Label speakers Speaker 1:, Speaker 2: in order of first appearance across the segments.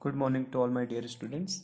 Speaker 1: Good morning to all my dear students.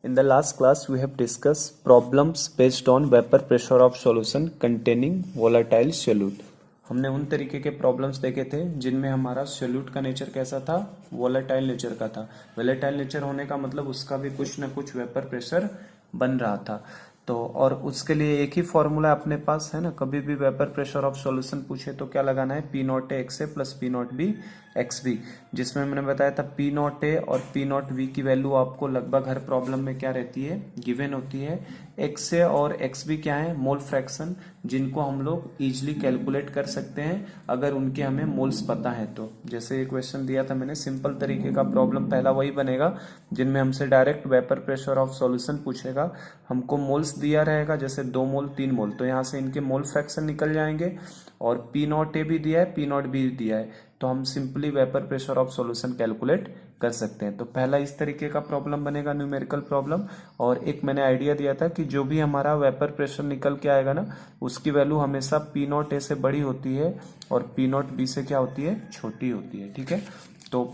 Speaker 1: In the last class, we have discussed problems based on vapor pressure of solution containing volatile solute. हमने उन तरीके के problems देखे थे जिनमें हमारा solute का नेचर कैसा था, वोलेटाइल नेचर का था। वोलेटाइल नेचर होने का मतलब उसका भी कुछ ना कुछ वेपर प्रेशर बन रहा था। तो और उसके लिए एक ही फॉर्मूला अपने पास है ना, कभी भी वेपर प्रेशर ऑफ सॉल्यूशन पूछे तो क्या लगाना है, P not A X A plus P not B X B, जिसमें मैंने बताया था पी नॉट ए और पी नॉट बी की वैल्यू आपको लगभग हर प्रॉब्लम में क्या रहती है, गिवन होती है। एक्स ए और एक्स बी क्या है, मोल फ्रैक्शन, जिनको हम लोग इजिली कैलकुलेट कर सकते हैं अगर उनके हमें मोल्स पता है तो। जैसे ये क्वेश्चन दिया था मैंने, सिंपल तरीके का प्रॉब्लम पहला वही बनेगा जिनमें हमसे direct vapour pressure of solution पूछेगा। हमको मोल्स दिया रहेगा, जैसे 2 मोल 3 मोल, तो यहाँ से इनके मोल फ्रैक्शन निकल जाएंगे। और पी नॉट ए भी दिया है, पी नॉट बी दिया है, तो हम simply vapour pressure of solution calculate कर सकते हैं। तो पहला इस तरीके का प्रॉब्लम बनेगा, न्यूमेरिकल प्रॉब्लम। और एक मैंने आइडिया दिया था कि जो भी हमारा वेपर प्रेशर निकल के आएगा ना, उसकी वैल्यू हमेशा पी नॉट ए से बड़ी होती है और पी नॉट बी से क्या होती है, छोटी होती है। ठीक है, तो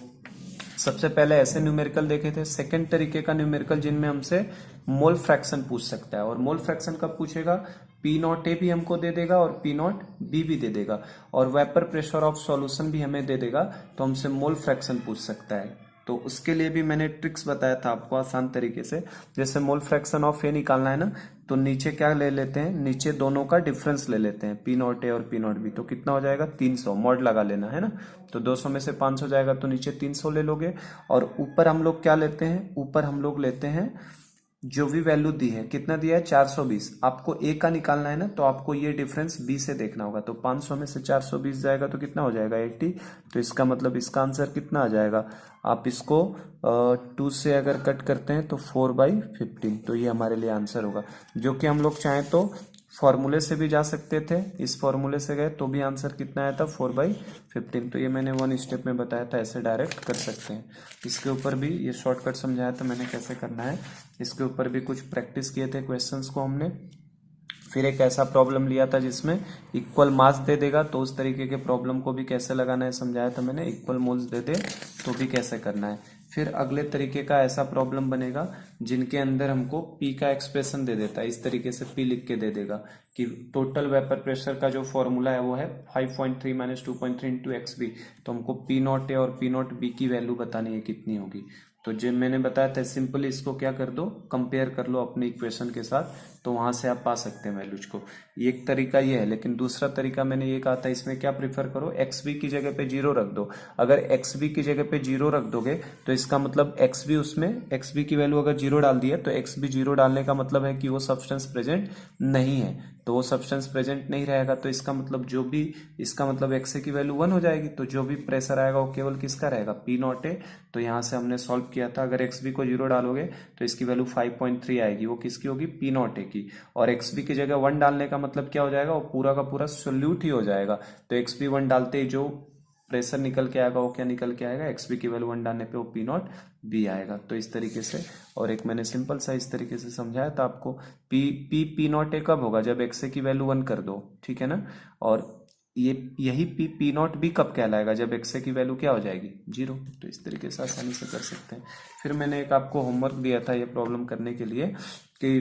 Speaker 1: सबसे पहले ऐसे न्यूमेरिकल देखे थे। सेकंड तरीके का न्यूमेरिकल जिनमें हमसे मोल फ्रैक्शन पूछ सकता है, और मोल फ्रैक्शन कब पूछेगा, पी नॉट ए भी हमको दे देगा और पी नॉट बी भी दे देगा, और वेपर प्रेशर ऑफ सॉल्यूशन भी हमें दे देगा, तो हमसे मोल फ्रैक्शन पूछ सकता है। तो उसके लिए भी मैंने ट्रिक्स बताया था आपको आसान तरीके से। जैसे मोल फ्रैक्शन ऑफ ए निकालना है ना, तो नीचे क्या ले लेते हैं, नीचे दोनों का डिफरेंस ले लेते हैं, पी नॉट ए और पी नॉट बी, तो कितना हो जाएगा 300, मॉड लगा लेना है ना। तो 200 में से 500 जाएगा तो नीचे 300 ले लोगे। और ऊपर हम लोग क्या लेते हैं, ऊपर हम लोग लेते हैं जो भी वैल्यू दी है, कितना दिया है 420, आपको ए का निकालना है ना, तो आपको ये डिफरेंस बी से देखना होगा। तो 500 में से 420 जाएगा तो कितना हो जाएगा 80, तो इसका मतलब इसका आंसर कितना आ जाएगा, आप इसको 2 से अगर कट करते हैं तो 4/15, तो ये हमारे लिए आंसर होगा। जो कि हम लोग चाहें तो फॉर्मूले से भी जा सकते थे, इस फॉर्मूले से गए तो भी आंसर कितना आया था 4/15, तो ये मैंने 1 स्टेप में बताया था, ऐसे डायरेक्ट कर सकते हैं। इसके ऊपर भी ये शॉर्टकट समझाया था मैंने कैसे करना है, इसके ऊपर भी कुछ प्रैक्टिस किए थे क्वेश्चंस को हमने। फिर एक ऐसा प्रॉब्लम लिया था जिसमें इक्वल मास दे देगा, तो उस तरीके के प्रॉब्लम को भी कैसे लगाना है समझाया था मैंने, इक्वल मोल्स दे दे तो भी कैसे करना है। फिर अगले तरीके का ऐसा प्रॉब्लम बनेगा जिनके अंदर हमको पी का एक्सप्रेशन दे देता है, इस तरीके से पी लिख के दे देगा कि टोटल वेपर प्रेशर का जो फॉर्मूला है वो है 5.3 माइनस 2.3 इंटू एक्स बी, तो हमको पी नॉट ए और पी नॉट बी की वैल्यू बतानी है कितनी होगी। तो जो मैंने बताया था सिंपली इसको क्या कर दो, कंपेयर कर लो अपने इक्वेशन के साथ, तो वहां से आप पा सकते हैं वैल्यूज को। एक तरीका ये है, लेकिन दूसरा तरीका मैंने ये कहा था, इसमें क्या प्रिफर करो, एक्स बी की जगह पे 0 रख दो। अगर एक्स बी की जगह पे 0 रख दोगे तो इसका मतलब एक्स बी, उसमें एक्स बी की वैल्यू अगर 0 डाल दी है तो एक्स बी 0 डालने का मतलब है कि वो सब्सटेंस प्रेजेंट नहीं है, तो वो सब्सटेंस प्रेजेंट नहीं रहेगा, तो इसका मतलब जो भी, इसका मतलब एक्स ए की वैल्यू 1 हो जाएगी, तो जो भी प्रेशर आएगा वो केवल किसका रहेगा, पी नॉट ए। तो यहाँ से हमने सॉल्व किया था, अगर एक्स बी को 0 डालोगे तो इसकी वैल्यू 5.3 आएगी, वो किसकी होगी, पी नॉट ए की। और एक्स बी की जगह 1 डालने का मतलब क्या हो जाएगा, वो पूरा का पूरा सोल्यूट ही हो जाएगा, तो एक्स बी 1 डालते ही जो प्रेशर निकल के आएगा वो क्या निकल के आएगा, एक्स बी की वैल्यू 1 डालने पे वो पी नॉट बी आएगा। तो इस तरीके से, और एक मैंने सिंपल सा इस तरीके से समझाया था आपको, पी नॉट ए कब होगा, जब एक्स ए की वैल्यू 1 कर दो, ठीक है ना। और ये यही पी नॉट बी कब कहलाएगा, जब एक्स ए की वैल्यू क्या हो जाएगी 0। तो इस तरीके से आसानी से कर सकते हैं। फिर मैंने एक आपको होमवर्क दिया था ये प्रॉब्लम करने के लिए कि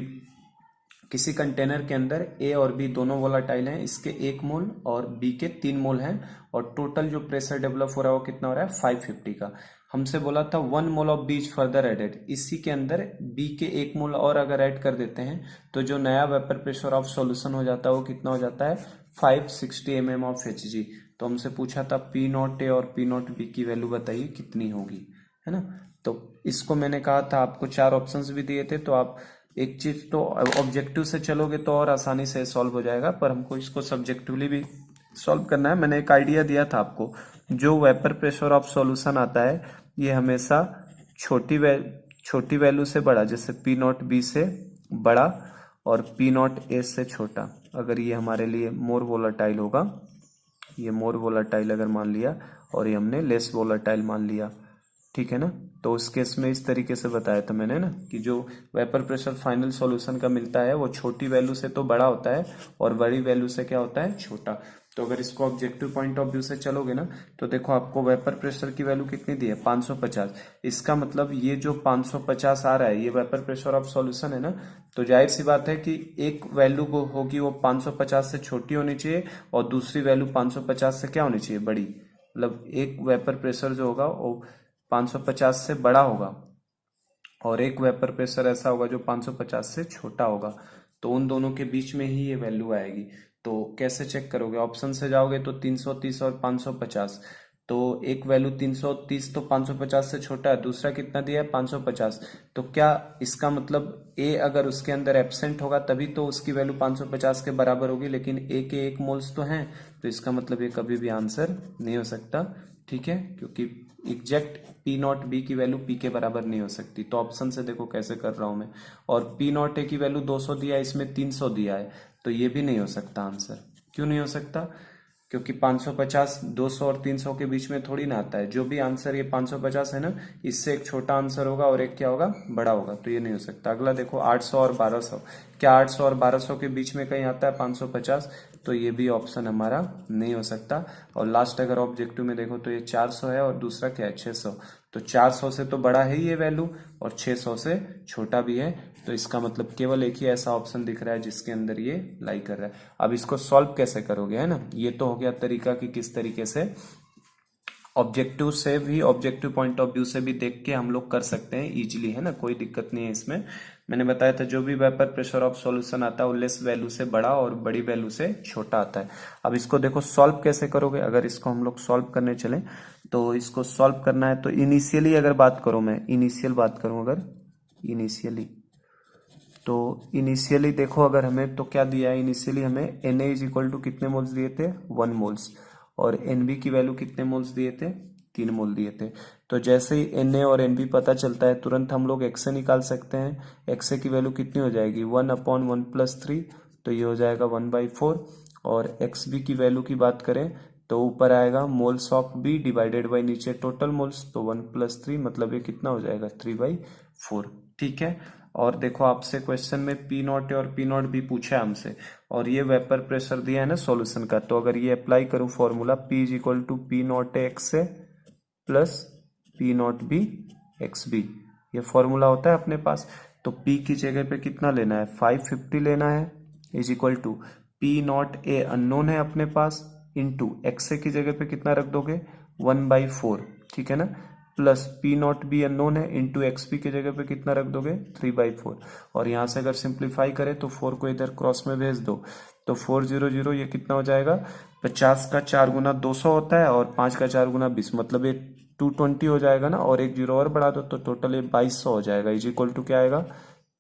Speaker 1: किसी कंटेनर के अंदर ए और बी दोनों वोलाटाइल हैं, इसके 1 मोल और बी के 3 मोल हैं, और टोटल जो प्रेशर डेवलप हो रहा है वो कितना हो रहा है 550 का। हमसे बोला था 1 mole of B is further added, इसी के अंदर बी के 1 मोल और अगर ऐड कर देते हैं तो जो नया वेपर प्रेशर ऑफ सॉल्यूशन हो जाता है वो कितना हो जाता है 560 mm ऑफ Hg। तो हमसे पूछा था पी नॉट ए और पी नॉट बी की वैल्यू बताइए कितनी होगी, है ना। तो इसको मैंने कहा था आपको 4 ऑप्शंस भी दिए थे, तो आप एक चीज तो ऑब्जेक्टिव से चलोगे तो और आसानी से सॉल्व हो जाएगा, पर हमको इसको सब्जेक्टिवली भी सॉल्व करना है। मैंने एक आइडिया दिया था आपको, जो वेपर प्रेशर ऑफ सॉल्यूशन आता है ये हमेशा छोटी वैल्यू से बड़ा, जैसे पी नॉट बी से बड़ा और पी नॉट ए से छोटा, अगर ये हमारे लिए मोर वोलाटाइल होगा, ये मोर वोलाटाइल अगर मान लिया और ये हमने लेस वोलाटाइल मान लिया, ठीक है ना, तो उस केस में इस तरीके से बताया था मैंने ना कि जो वेपर प्रेशर फाइनल सॉल्यूशन का मिलता है वो छोटी वैल्यू से तो बड़ा होता है और बड़ी वैल्यू से क्या होता है छोटा। तो अगर इसको ऑब्जेक्टिव पॉइंट ऑफ व्यू से चलोगे ना तो देखो आपको वेपर प्रेशर की वैल्यू कितनी दी है 550। इसका मतलब ये जो 550 आ रहा है ये वेपर प्रेशर ऑफ सॉल्यूशन है ना, तो जाहिर सी बात है कि एक वैल्यू होगी वो 550 से छोटी होनी चाहिए और दूसरी वैल्यू 550 से क्या होनी चाहिए, बड़ी। मतलब एक वेपर प्रेशर जो होगा वो 550 से बड़ा होगा और एक वेपर प्रेशर ऐसा होगा जो 550 से छोटा होगा, तो उन दोनों के बीच में ही ये वैल्यू आएगी। तो कैसे चेक करोगे, ऑप्शन से जाओगे तो 330 और 550, तो एक वैल्यू 330 तो 550 से छोटा है, दूसरा कितना दिया है 550, तो क्या इसका मतलब ए अगर उसके अंदर एब्सेंट होगा तभी तो उसकी वैल्यू 550 के बराबर होगी, लेकिन ए के 1 मोल्स तो हैं, तो इसका मतलब ये कभी भी आंसर नहीं हो सकता। ठीक है, क्योंकि एग्जैक्ट पी नॉट बी की वैल्यू पी के बराबर नहीं हो सकती। तो ऑप्शन से देखो कैसे कर रहा हूं मैं, और पी नॉट ए की वैल्यू 200 दिया है, इसमें 300 दिया है, तो ये भी नहीं हो सकता आंसर। क्यों नहीं हो सकता, क्योंकि 550 200 और 300 के बीच में थोड़ी ना आता है। जो भी आंसर ये 550 है ना, इससे एक छोटा आंसर होगा और एक क्या होगा, बड़ा होगा, तो ये नहीं हो सकता। अगला देखो 800 और 1200, क्या 800 और 1200 के बीच में कहीं आता है 550, तो ये भी ऑप्शन हमारा नहीं हो सकता। और लास्ट अगर ऑब्जेक्टिव में देखो तो ये 400 है और दूसरा क्या है 600, तो 400 से तो बड़ा है ही ये वैल्यू और 600 से छोटा भी है, तो इसका मतलब केवल एक ही ऐसा ऑप्शन दिख रहा है जिसके अंदर ये लाई कर रहा है। अब इसको सॉल्व कैसे करोगे, है ना, ये तो हो गया तरीका कि किस तरीके से ऑब्जेक्टिव से भी, ऑब्जेक्टिव पॉइंट ऑफ व्यू से भी देख के हम लोग कर सकते हैं इजीली, है ना, कोई दिक्कत नहीं है इसमें। मैंने बताया था जो भी वेपर प्रेशर ऑफ सॉल्यूशन आता है वो लेस वैल्यू से बड़ा और बड़ी वैल्यू से छोटा आता है। अब इसको देखो सॉल्व कैसे करोगे, अगर इसको हम लोग सॉल्व करने चले तो इसको सॉल्व करना है तो इनिशियली अगर बात करूं, मैं इनिशियल बात करूं अगर इनिशियली, तो इनिशियली देखो अगर हमें तो क्या दिया है, इनिशियली हमें Na इज इक्वल टू कितने मोल्स दिए थे 1 मोल्स, और Nb की वैल्यू कितने मोल्स दिए थे 3 मोल दिए थे। तो जैसे ही Na और Nb पता चलता है तुरंत हम लोग Xa निकाल सकते हैं। Xa की वैल्यू कितनी हो जाएगी 1/1+3, तो ये हो जाएगा 1/4। और Xb की वैल्यू की बात करें तो ऊपर आएगा moles of B divided by नीचे टोटल मोल्स, तो 1+3 मतलब ये कितना हो जाएगा 3/4। ठीक है, और देखो आपसे क्वेश्चन में पी नॉट ए और पी नॉट बी पूछा है हमसे, और ये वेपर प्रेशर दिया है ना सॉल्यूशन का, तो अगर ये अप्लाई करूं formula P is equal to P not A X A plus P not B X B, ये फॉर्मूला होता है अपने पास। तो पी की जगह पे कितना लेना है 550 लेना है, is equal to P not A unknown है अपने पास, इंटू एक्स ए की जगह पे कितना रख दोगे 1/4, ठीक है ना, plus P not B unknown है, इंटू एक्स पी की जगह पे कितना रख दोगे 3/4। और यहां से अगर सिंप्लीफाई करें तो 4 को इधर क्रॉस में भेज दो, तो 400 ये कितना हो जाएगा 50 का 4 गुना 200 होता है और 5 का 4 गुना 20, मतलब ये 220 हो जाएगा ना, और एक जीरो और बढ़ा दो तो टोटल ये 2200 हो जाएगा, इज इक्वल टू क्या आएगा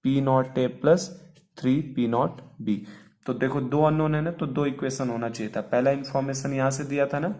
Speaker 1: P not A plus 3 P not B. तो देखो दो अननोन है ना, तो दो इक्वेशन होना चाहिए था। पहला इंफॉर्मेशन यहां से दिया था ना,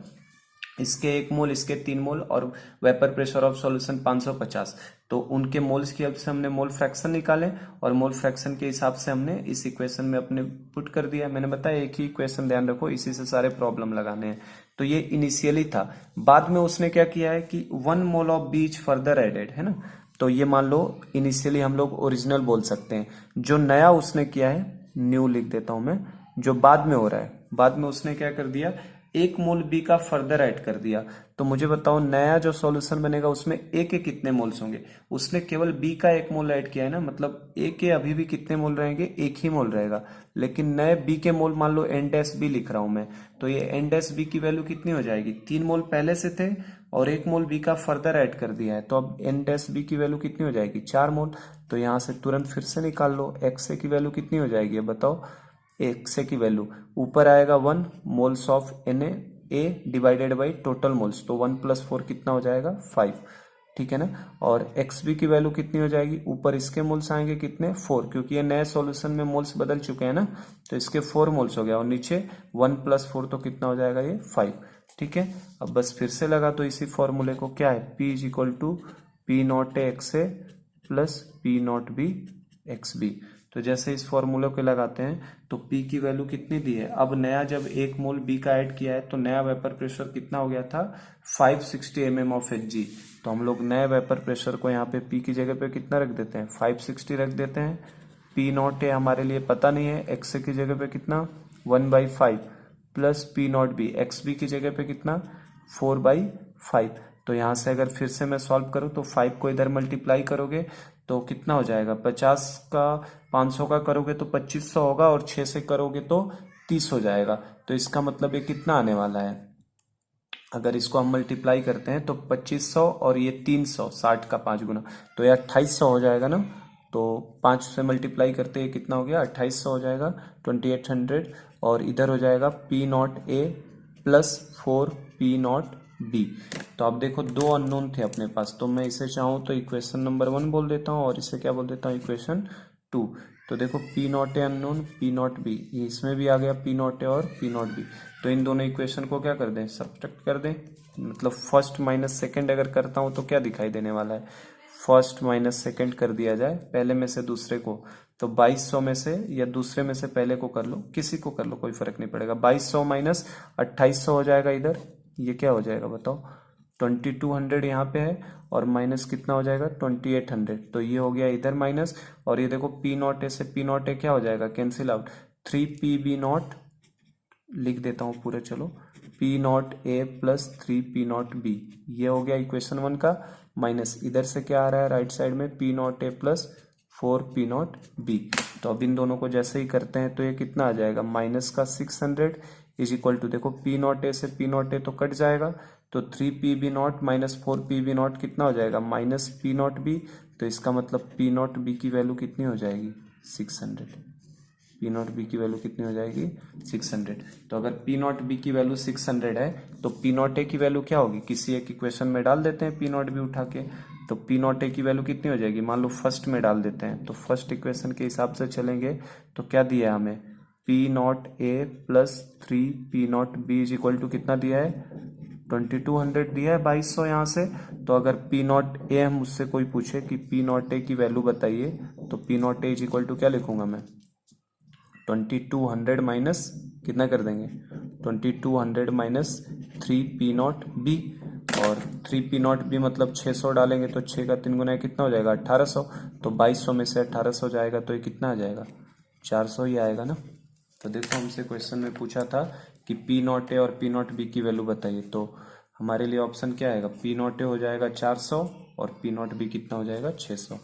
Speaker 1: इसके 1 मोल इसके 3 मोल और वेपर प्रेशर ऑफ सॉल्यूशन 550, तो उनके मोल्स की हेल्प से हमने मोल फ्रैक्शन निकाले और मोल फ्रैक्शन के हिसाब से हमने इस इक्वेशन में अपने पुट कर दिया। मैंने बताया एक ही इक्वेशन ध्यान रखो, इसी से सारे प्रॉब्लम लगाने हैं। तो ये इनिशियली था, बाद में उसने क्या किया है कि 1 mole of B is further added, है ना, तो ये मान लो इनिशियली हम लोग ओरिजिनल बोल सकते हैं। जो नया उसने किया है, न्यू लिख देता हूं मैं, जो बाद में हो रहा है, बाद में उसने क्या कर दिया 1 मोल बी का फर्दर ऐड कर दिया। तो मुझे बताओ नया जो सॉल्यूशन बनेगा उसमें ए के कितने मोल्स होंगे, उसने केवल बी का 1 मोल ऐड किया है ना, मतलब ए के अभी भी कितने मोल रहेंगे 1 ही मोल रहेगा, लेकिन नए बी के मोल मान लो एन डैश बी लिख रहा हूं मैं, तो ये एन डैश बी की वैल्यू कितनी हो जाएगी 3 मोल पहले से थे और 1 मोल बी का फर्दर ऐड कर दिया है, तो अब एन डैश बी की वैल्यू कितनी हो जाएगी 4 मोल। तो यहां से तुरंत फिर से निकाल लो एक्स ए की वैल्यू कितनी हो जाएगी, बताओ एक्स ए की वैल्यू ऊपर आएगा 1 moles of N A divided by total moles, तो 1+4 कितना हो जाएगा 5, ठीक है ना। और एक्स बी की वैल्यू कितनी हो जाएगी, ऊपर इसके मोल्स आएंगे कितने 4, क्योंकि ये नए सॉल्यूशन में मोल्स बदल चुके हैं ना, तो इसके 4 मोल्स हो गया, और नीचे 1+4 तो कितना हो जाएगा ये 5, ठीक है। अब बस फिर से लगा तो इसी फॉर्मूले को, क्या है P is equal to P not A X A plus P not B X B. तो जैसे इस फॉर्मूले को लगाते हैं तो P की वैल्यू कितनी दी है, अब नया जब 1 मोल B का ऐड किया है तो नया वेपर प्रेशर कितना हो गया था 560 mm ऑफ Hg। तो हम लोग नए वेपर प्रेशर को यहाँ पे P की जगह पे कितना रख देते हैं 560 रख देते हैं। P नॉट है हमारे लिए पता नहीं है, एक्स की जगह पे कितना 1/5, plus P not B, X B की जगह पे कितना 4/5। तो यहाँ से अगर फिर से मैं सॉल्व करूँ तो 5 को इधर मल्टीप्लाई करोगे तो कितना हो जाएगा, 50 का 500 का करोगे तो 2500 होगा, और 6 से करोगे तो 30 हो जाएगा। तो इसका मतलब ये कितना आने वाला है, अगर इसको हम मल्टीप्लाई करते हैं तो 2500 और ये 300, 60 का 5 गुना, तो ये 2800 हो जाएगा ना। तो 5 से मल्टीप्लाई करते हैं कितना हो गया, 2800 हो जाएगा, 2800। और इधर हो जाएगा P not A plus 4 P not B. तो अब देखो दो अननोन थे अपने पास, तो मैं इसे चाहूँ तो इक्वेशन नंबर 1 बोल देता हूँ और इसे क्या बोल देता हूँ, इक्वेशन 2। तो देखो P not A unknown, P not B, ये इसमें भी आ गया पी नॉट ए और पी नॉट बी। तो इन दोनों इक्वेशन को क्या कर दें, सब्ट्रैक्ट कर दें। मतलब फर्स्ट माइनस सेकंड अगर करता हूं तो क्या दिखाई देने वाला है, फर्स्ट माइनस सेकंड कर दिया जाए, पहले में से दूसरे को, तो 2200 में से या दूसरे में से पहले को कर लो, किसी को कर लो कोई फर्क नहीं पड़ेगा। 2200 माइनस 2800 हो जाएगा इधर, ये क्या हो जाएगा बताओ, 2200 यहाँ पे है, और माइनस कितना हो जाएगा 2800। तो ये हो गया इधर माइनस, और ये देखो पी नॉट ए से पी नॉट ए क्या हो जाएगा, कैंसिल आउट, 3 पी नॉट लिख देता हूँ पूरे, चलो P not A plus 3 P not B, ये हो गया इक्वेशन 1 का। माइनस इधर से क्या आ रहा है राइट साइड में, P not A plus 4 P not B. तो अब इन दोनों को जैसे ही करते हैं तो ये कितना आ जाएगा, माइनस का 600 इज इक्वल टू, देखो पी नॉट ए से पी नॉट ए तो कट जाएगा, तो 3 पी नॉट माइनस 4 नॉट कितना हो जाएगा, माइनस पी नॉट बी। तो इसका मतलब पी नॉट बी की वैल्यू कितनी हो जाएगी, 600। पी नॉट बी की वैल्यू कितनी हो जाएगी, 600। तो अगर पी नॉट बी की वैल्यू 600 है तो पी नॉट ए की वैल्यू क्या होगी, किसी एक इक्वेशन में डाल देते हैं पी नॉट बी उठा के। तो पी नॉट ए की वैल्यू कितनी हो जाएगी, मान लो फर्स्ट में डाल देते हैं, तो फर्स्ट इक्वेशन के हिसाब से चलेंगे तो क्या दिया है हमें, P not A plus 3 P not B is equal to कितना दिया है, 2200 दिया है, 2200 यहाँ से। तो अगर पी नॉट ए मुझसे कोई पूछे कि पी नॉट ए की वैल्यू बताइए, तो P not A is equal to क्या लिखूंगा मैं, 2200 माइनस कितना कर देंगे, 2200 माइनस 3 पी नॉट बी, और 3 पी नॉट बी मतलब 600 डालेंगे तो 6 का 3 गुना कितना हो जाएगा 1800। तो 2200 में से 1800 जाएगा तो ये कितना आ जाएगा, 400 ही आएगा ना। तो देखो हमसे क्वेश्चन में पूछा था कि पी नॉट ए और पी नॉट बी की वैल्यू बताइए, तो हमारे लिए ऑप्शन क्या आएगा, पी नॉट ए हो जाएगा 400 और पी नॉट बी कितना हो जाएगा 600।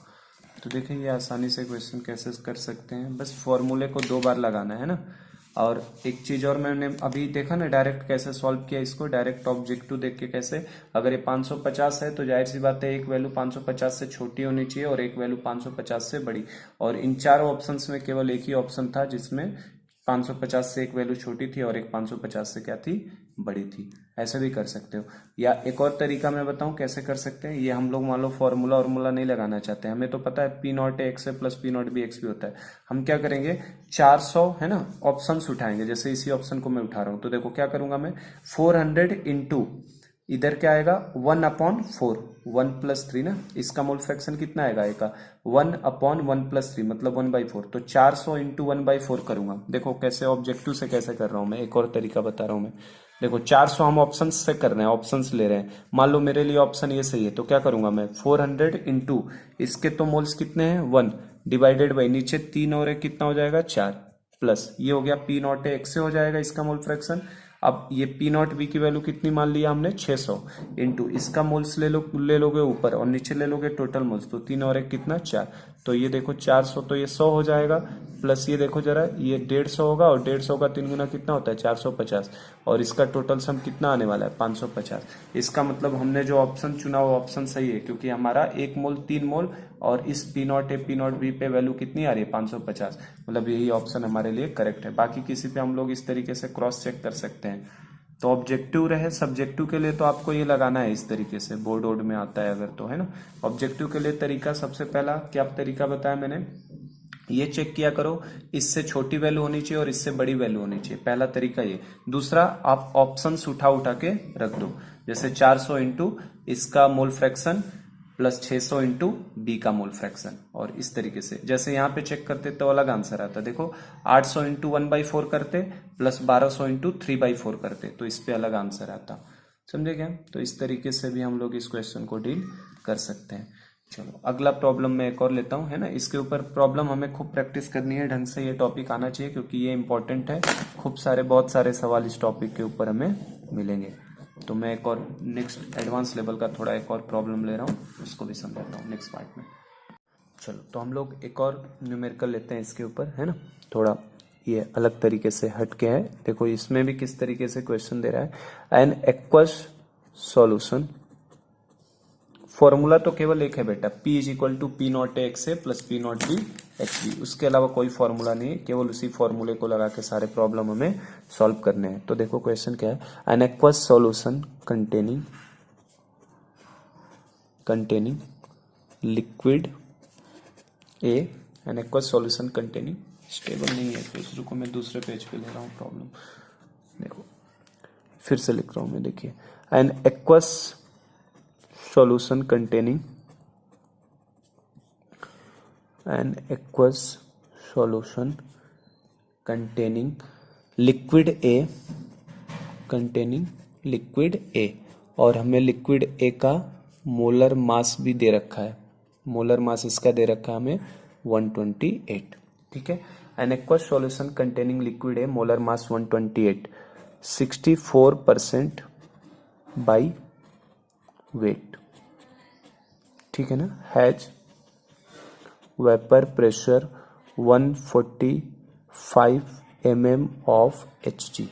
Speaker 1: तो देखिए ये आसानी से क्वेश्चन कैसे कर सकते हैं, बस फॉर्मूले को 2 बार लगाना है ना। और एक चीज और मैंने अभी देखा ना, डायरेक्ट कैसे सॉल्व किया इसको, डायरेक्ट ऑब्जेक्टिव देख के कैसे, अगर ये 550 है तो जाहिर सी बात है एक वैल्यू 550 से छोटी होनी चाहिए और एक वैल्यू 550 से बड़ी। और इन चारों ऑप्शंस में केवल एक ही ऑप्शन था जिसमें 550 से एक वैल्यू छोटी थी और एक 550 से क्या थी, बड़ी थी। ऐसे भी कर सकते हो, या एक और तरीका मैं बताऊं कैसे कर सकते हैं। ये हम लोग मान लो फॉर्मूला नहीं लगाना चाहते, हमें तो पता है पी नॉट ए एक्स है plus P not B x भी होता है। हम क्या करेंगे, 400 है ना ऑप्शंस उठाएंगे, जैसे इसी ऑप्शन को मैं उठा रहा हूं, तो देखो क्या करूंगा मैं, 400 इंटू इधर क्या आएगा 1/4, 1 प्लस 3 ना, इसका मोल फ्रैक्शन कितना आएगा का 1/1 प्लस 3 मतलब 1/4। तो 400 इंटू 1/4 करूंगा। देखो कैसे ऑब्जेक्टिव से कैसे कर रहा हूं मैं, एक और तरीका बता रहा हूं मैं। देखो 400 हम ऑप्शन से कर रहे हैं, ऑप्शंस ले रहे हैं, मान लो मेरे लिए ऑप्शन ये सही है, तो क्या करूंगा मैं 400 इंटू इसके तो मोल्स कितने हैं 1 डिवाइडेड बाई नीचे 3 और एक कितना हो जाएगा 4, प्लस ये हो गया पी नॉट ए एक्स से हो जाएगा इसका मोल फ्रैक्शन। अब ये पी नॉट बी की वैल्यू कितनी मान लिया हमने 600 इंटू इसका मोल्स ले लोगे ऊपर और नीचे ले लोगे टोटल मोल्स, तो 3 और एक कितना 4, तो ये देखो 400 तो ये 100 हो जाएगा, प्लस ये देखो जरा ये 150 होगा और 150 का 3 गुना कितना होता है 450, और इसका टोटल सम कितना आने वाला है 550। इसका मतलब हमने जो ऑप्शन चुना वो ऑप्शन सही है, क्योंकि हमारा 1 मोल 3 मोल और इस P not A P not B पे वैल्यू कितनी आ रही है 550, मतलब यही ऑप्शन हमारे लिए करेक्ट है। बाकी किसी पे हम लोग इस तरीके से क्रॉस चेक कर सकते हैं। तो ऑब्जेक्टिव रहे, सब्जेक्टिव के लिए तो आपको ये लगाना है इस तरीके से, बोर्ड वोर्ड में आता है अगर तो, है ना। ऑब्जेक्टिव के लिए तरीका सबसे पहला क्या तरीका बताया मैंने, ये चेक किया करो इससे छोटी वैल्यू होनी चाहिए और इससे बड़ी वैल्यू होनी चाहिए, पहला तरीका ये। दूसरा आप ऑप्शंस उठा के रख दो, जैसे 400 इंटू इसका mole fraction plus 600 into B का मोल फ्रैक्शन, और इस तरीके से जैसे यहाँ पे चेक करते तो अलग आंसर आता। देखो 800 इंटू 1/4 करते प्लस 1200 इंटू 3/4 करते तो इस पे अलग आंसर आता, समझे क्या। तो इस तरीके से भी हम लोग इस क्वेश्चन को डील कर सकते हैं। चलो अगला प्रॉब्लम मैं एक और लेता हूँ, है ना। इसके ऊपर प्रॉब्लम हमें खूब प्रैक्टिस करनी है, ढंग से ये टॉपिक आना चाहिए क्योंकि ये इंपॉर्टेंट है। बहुत सारे सवाल इस टॉपिक के ऊपर हमें मिलेंगे। तो मैं एक और नेक्स्ट एडवांस लेवल का थोड़ा एक और प्रॉब्लम ले रहा हूँ, उसको भी समझाता हूँ नेक्स्ट पार्ट में। चलो तो हम लोग एक और न्यूमेरिकल लेते हैं इसके ऊपर, है ना। थोड़ा ये अलग तरीके से हट के है। देखो इसमें भी किस तरीके से क्वेश्चन दे रहा है। एन एक्वस सॉल्यूशन, फॉर्मूला तो केवल एक है बेटा, P is equal to P not X A plus P not B X B, उसके अलावा कोई फॉर्मूला नहीं है, केवल उसी फॉर्मूले को लगा के सारे प्रॉब्लम हमें सॉल्व करने हैं। तो देखो क्वेश्चन क्या है। An aqueous solution containing liquid A, an aqueous solution containing, stable नहीं है पेज, रुको मैं दूसरे पेज पे ले रहा हूँ प्रॉब्लम। देखो फिर से लिख रहा हूं मैं, देखिए an aqueous solution containing an aqueous solution containing liquid A और हमें लिक्विड A का मोलर मास भी दे रखा है। मोलर मास इसका दे रखा है हमें 128, ठीक है। An aqueous solution containing liquid A, molar mass 128, 64% by wait, ठीक है ना। Has vapour pressure 145 mm of Hg,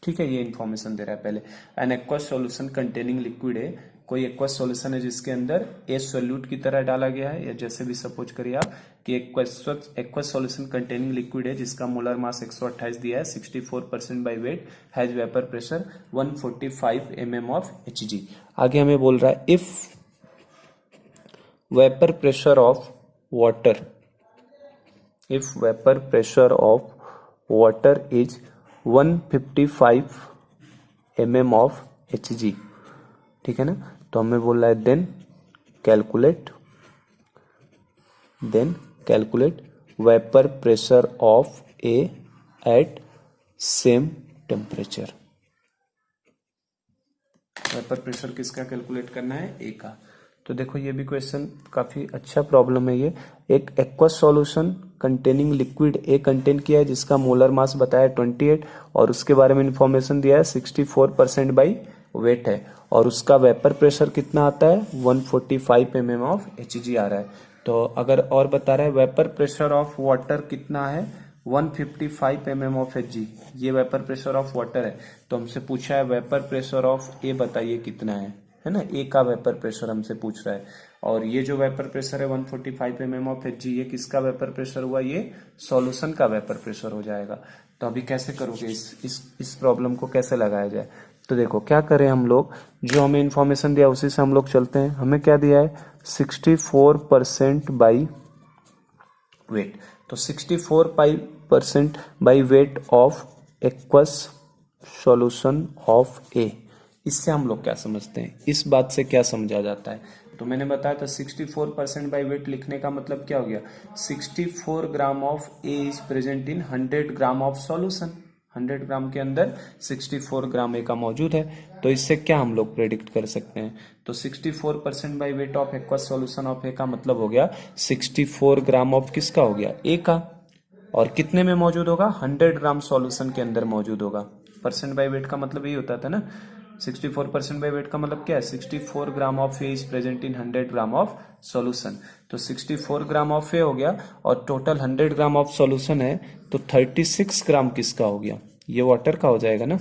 Speaker 1: ठीक है। ये इंफॉर्मेशन दे रहा है पहले। An aqueous solution containing liquid है, कोई एक्वस सॉल्यूशन है जिसके अंदर ए सोल्यूट की तरह डाला गया है, या जैसे भी सपोज करिए आप कि एक्वस सॉल्यूशन कंटेनिंग लिक्विड है जिसका मोलर मास 128 दिया है, 64% by weight, has vapour pressure 145 mm of Hg। आगे हमें बोल रहा है if vapour pressure of water is 155 mm of Hg, ठीक है ना। तो हमें बोल रहा है then calculate vapour pressure of A at same temperature. Vapour pressure किसका कैलकुलेट करना है, ए का। तो देखो ये भी क्वेश्चन काफी अच्छा प्रॉब्लम है। ये एक aqueous solution containing liquid A contain किया है जिसका मोलर मास बताया 28 और उसके बारे में इंफॉर्मेशन दिया है 64% बाई वेट है, और उसका वेपर प्रेशर कितना आता है 145 mm ऑफ Hg आ रहा है। तो अगर और बता रहा है वेपर प्रेशर ऑफ वाटर कितना है 155 mm ऑफ Hg, ये वेपर प्रेशर ऑफ वाटर है। तो हमसे पूछा है वेपर प्रेशर ऑफ ए बताइए कितना है ना। ए का वेपर प्रेशर हमसे पूछ रहा है, और ये जो वेपर प्रेशर है 145 mm ऑफ Hg, ये किसका वेपर प्रेशर हुआ, ये सॉल्यूशन का वेपर प्रेशर हो जाएगा। तो अभी कैसे करोगे इस प्रॉब्लम को कैसे लगाया जाए। तो देखो क्या करें हम लोग, जो हमें इंफॉर्मेशन दिया उसी से हम लोग चलते हैं। हमें क्या दिया है 64% बाई वेट, तो 64% by weight of aqueous solution of A. इससे हम लोग क्या समझते हैं, इस बात से क्या समझा जाता है। तो मैंने बताया था 64% बाई वेट लिखने का मतलब क्या हो गया, 64 gram of A is present in 100 gram of solution. 100 ग्राम के अंदर 64 ग्राम ए का मौजूद है। तो इससे क्या हम लोग प्रेडिक्ट कर सकते हैं, तो 64% by weight of aqueous solution of A का मतलब हो गया 64 ग्राम ऑफ किसका हो गया, ए का। और कितने में मौजूद होगा, 100 ग्राम सॉल्यूशन के अंदर मौजूद होगा। परसेंट बाई वेट का मतलब यही होता था ना, 64% बाई वेट का मतलब क्या है, 64 gram of A is present in 100 gram of solution. तो 64 ग्राम ऑफ ए हो गया और टोटल 100 ग्राम ऑफ सॉल्यूशन है, तो 36 ग्राम किसका हो गया, ये वाटर का हो जाएगा ना,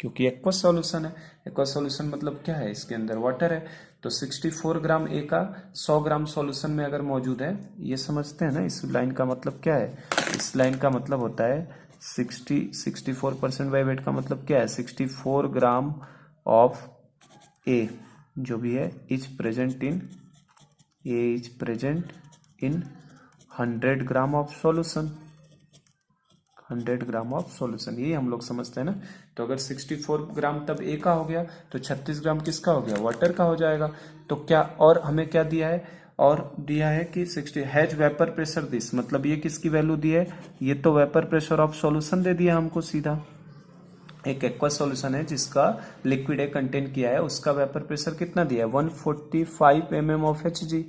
Speaker 1: क्योंकि एक्वस सॉल्यूशन है। एक्वस सॉल्यूशन मतलब क्या है, इसके अंदर वाटर है। तो 64 ग्राम ए का 100 ग्राम सॉल्यूशन में अगर मौजूद है, ये समझते हैं ना इस लाइन का मतलब क्या है। इस लाइन का मतलब होता है 64% बाई वेट का मतलब क्या है, 64 ग्राम ऑफ ए जो भी है is present in 100 gram of solution. 100 gram of solution, यही हम लोग समझते हैं ना। तो अगर 64 ग्राम तब ए का हो गया, तो 36 ग्राम किसका हो गया, वाटर का हो जाएगा। तो क्या, और हमें क्या दिया है, और दिया है कि 60 हैज वेपर प्रेशर दिस, मतलब ये किसकी वैल्यू दी है, ये तो वेपर प्रेशर ऑफ सॉल्यूशन दे दिया हमको सीधा, एक एक्वा सॉल्यूशन है जिसका लिक्विड ए कंटेन किया है, उसका वेपर प्रेशर कितना दिया है 145 mm ऑफ Hg।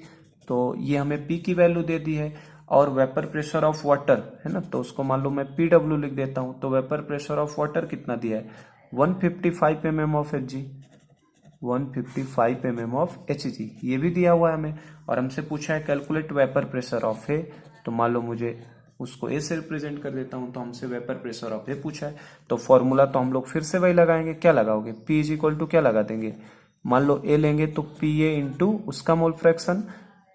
Speaker 1: तो ये हमें P की वैल्यू दे दी है। और वेपर प्रेशर ऑफ वाटर है ना, तो उसको मान लो मैं PW लिख देता हूं। तो वेपर प्रेशर ऑफ वाटर कितना दिया है 155 mm of Hg, 155 mm of Hg ये भी दिया हुआ है हमें। और हमसे पूछा है कैलकुलेट वेपर प्रेशर ऑफ ए, तो मान लो मुझे उसको ए से रिप्रेजेंट कर देता हूं। तो हमसे वेपर प्रेशर ऑफ ए पूछा है, तो फॉर्मूला तो हम लोग फिर से वही लगाएंगे। क्या लगाओगे, P इज इक्वल टू क्या लगा देंगे, मान लो ए लेंगे तो PA इंटू उसका मोल फ्रैक्शन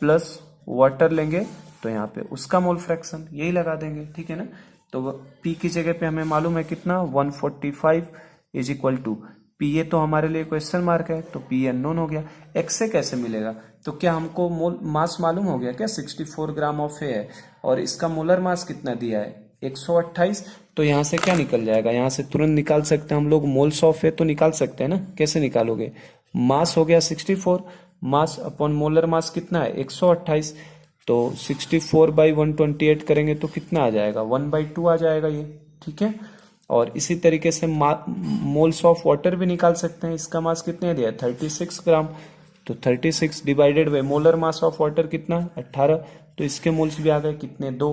Speaker 1: प्लस वाटर लेंगे तो यहाँ पे उसका मोल फ्रैक्शन, यही लगा देंगे। ठीक है ना। तो P की जगह पे हमें मालूम है कितना 145 इज इक्वल टू PA, तो हमारे लिए क्वेश्चन मार्क है, तो PA अननोन हो गया। X से कैसे मिलेगा, तो क्या हमको मोल मास मालूम हो गया क्या 64 ग्राम ऑफ ए है, और इसका मोलर मास कितना दिया है 128। तो यहाँ से क्या निकल जाएगा, यहाँ से तुरंत निकाल सकते हैं हम लोग, मोल्स ऑफ ए तो निकाल सकते हैं ना। कैसे निकालोगे, मास हो गया 64, मास अपॉन मोलर मास कितना है 128, तो 64/128 करेंगे तो कितना आ जाएगा 1/2 आ जाएगा ये। ठीक है। और इसी तरीके से मोल्स ऑफ वाटर भी निकाल सकते हैं। इसका मास कितने दिया है 36 ग्राम, तो 36 divided by molar mass of water कितना 18, तो इसके मोल्स भी आ गए कितने 2।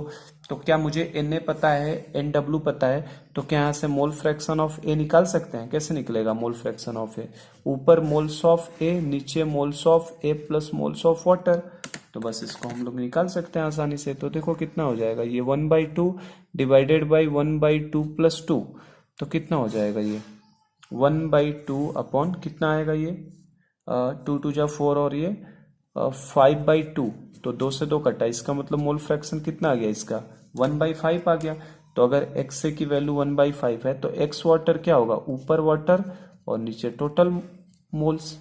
Speaker 1: तो क्या मुझे Na पता है, Nw पता है, तो क्या यहाँ से मोल फ्रैक्शन ऑफ ए निकाल सकते हैं। कैसे निकलेगा मोल फ्रैक्शन ऑफ ए, ऊपर मोल्स ऑफ ए, नीचे moles of A plus moles of water, तो बस इसको हम लोग निकाल सकते हैं आसानी से। तो देखो कितना हो जाएगा ये 1/2 डिवाइडेड बाई 1/2 प्लस 2, तो कितना हो जाएगा ये 1/2 अपॉन कितना आएगा ये 2 2 जा 4 और ये 5/2, तो 2 से 2 कटा, इसका मतलब मोल फ्रैक्शन कितना आ गया इसका 1/5 आ गया। तो अगर x की वैल्यू 1/5 है तो x वाटर क्या होगा, ऊपर वाटर और नीचे टोटल मोल्स।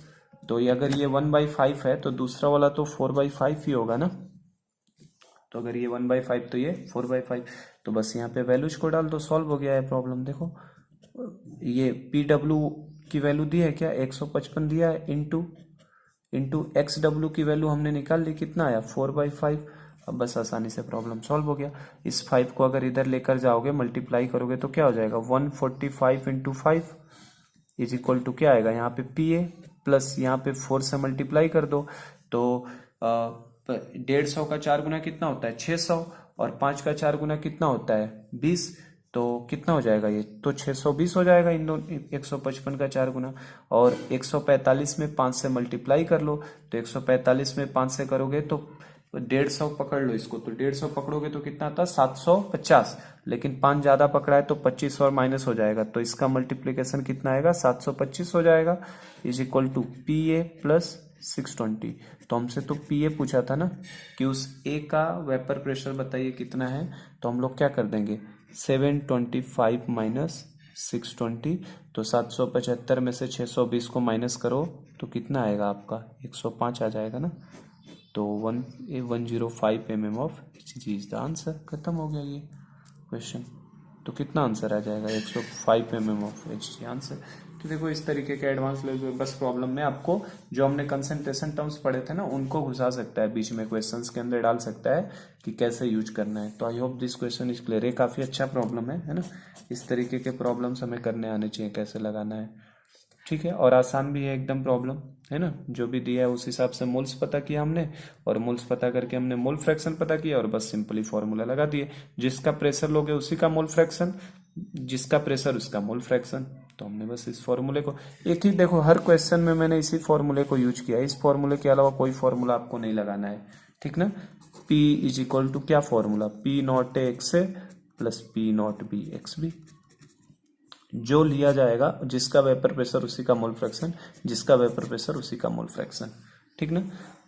Speaker 1: तो ये अगर ये 1/5 है तो दूसरा वाला तो 4/5 ही होगा ना। तो अगर ये 1/5 तो ये 4/5, तो बस यहाँ पे वैल्यूज को डाल दो, सॉल्व हो गया है प्रॉब्लम। देखो ये PW की वैल्यू दी है क्या 155 दिया है, इंटू XW की वैल्यू हमने निकाल ली, कितना आया 4/5। अब बस आसानी से प्रॉब्लम सॉल्व हो गया। इस 5 को अगर इधर लेकर जाओगे मल्टीप्लाई करोगे तो क्या हो जाएगा 145 इंटू 5 इज इक्वल टू क्या आएगा, यहाँ पे PA प्लस यहाँ पे 4 से मल्टीप्लाई कर दो, तो 150 का 4 गुना कितना होता है 600, और 5 का 4 गुना कितना होता है 20, तो कितना हो जाएगा ये, तो 620 हो जाएगा इन दोनों 155 का 4 गुना। और 145 में 5 से मल्टीप्लाई कर लो, तो 145 में 5 से करोगे तो 150 पकड़ लो इसको, तो 150 पकड़ोगे तो कितना आता है 750, लेकिन 5 ज्यादा पकड़ा है तो 25 और माइनस हो जाएगा, तो इसका मल्टीप्लीकेशन कितना आएगा 725 हो जाएगा, is equal to PA plus 620। तो हमसे तो PA पूछा था ना कि उस A का वेपर प्रेशर बताइए कितना है, तो हम लोग क्या कर देंगे 725 माइनस 620, तो 775 में से 620 को माइनस करो तो कितना आएगा आपका 105 आ जाएगा ना। तो 105 mm of Hg is the answer. खत्म हो गया ये क्वेश्चन। तो कितना आंसर आ जाएगा 105 mm ऑफ Hg आंसर। तो देखो इस तरीके के एडवांस लेवल बस प्रॉब्लम में आपको जो हमने कंसंट्रेशन टर्म्स पढ़े थे ना उनको घुसा सकता है, बीच में क्वेश्चंस के अंदर डाल सकता है कि कैसे यूज करना है। तो I hope this question is clear. ये काफी अच्छा प्रॉब्लम है ना। इस तरीके के प्रॉब्लम्स हमें करने आने चाहिए, कैसे लगाना है। ठीक है, और आसान भी है एकदम प्रॉब्लम, है ना। जो भी दिया है उस हिसाब से मोल्स पता किया हमने, और मोल्स पता करके हमने मोल फ्रैक्शन पता किया और बस सिंपली फॉर्मूला लगा दिए। जिसका प्रेशर लोगे उसी का मोल फ्रैक्शन, जिसका प्रेशर उसका मोल फ्रैक्शन। तो हमने बस इस फॉर्मूले को, एक ही देखो हर क्वेश्चन में मैंने इसी फॉर्मूले को यूज किया है। इस फॉर्मूले के अलावा कोई फॉर्मूला आपको नहीं लगाना है, ठीक ना। P इज इक्वल टू क्या formula, P not X A plus P not B X B. जो लिया जाएगा जिसका वेपर प्रेशर उसी का मोल फ्रैक्शन, जिसका वेपर प्रेशर उसी का मोल फ्रैक्शन, ठीक ना।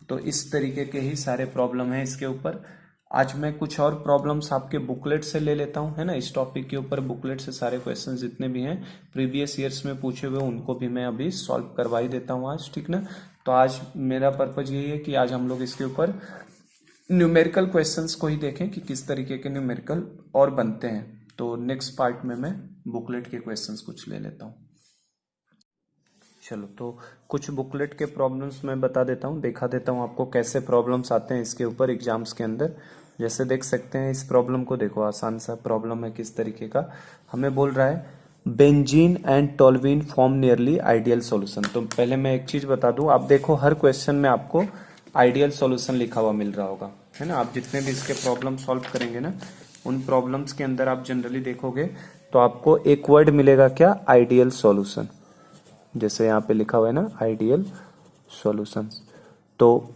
Speaker 1: तो इस तरीके के ही सारे प्रॉब्लम है इसके ऊपर। आज मैं कुछ और प्रॉब्लम्स आपके बुकलेट से ले लेता हूं, है ना। इस टॉपिक के ऊपर बुकलेट से सारे क्वेश्चंस जितने भी हैं प्रीवियस ईयर्स में पूछे हुए उनको भी मैं अभी सॉल्व करवा ही देता हूं आज, ठीक ना। तो आज मेरा पर्पज यही है कि आज हम लोग इसके ऊपर न्यूमेरिकल क्वेश्चंस को ही देखें कि किस तरीके के न्यूमेरिकल और बनते हैं। तो नेक्स्ट पार्ट में मैं बुकलेट के क्वेश्चंस कुछ ले लेता हूँ। चलो, तो कुछ बुकलेट के प्रॉब्लम्स मैं बता देता हूँ, दिखा देता हूँ आपको कैसे प्रॉब्लम्स आते हैं इसके ऊपर एग्जाम्स के अंदर। जैसे देख सकते हैं इस प्रॉब्लम को, देखो आसान सा प्रॉब्लम है किस तरीके का। हमें बोल रहा है benzene and toluene form nearly ideal solution. तो पहले मैं एक चीज बता दूं, आप देखो हर क्वेश्चन में आपको आइडियल सॉल्यूशन लिखा हुआ मिल रहा होगा, है ना। आप जितने भी इसके प्रॉब्लम सॉल्व करेंगे ना, उन प्रॉब्लम्स के अंदर आप जनरली देखोगे तो आपको एक वर्ड मिलेगा, क्या, आइडियल सॉल्यूशन। जैसे यहाँ पे लिखा हुआ है ना, आइडियल सॉल्यूशन। तो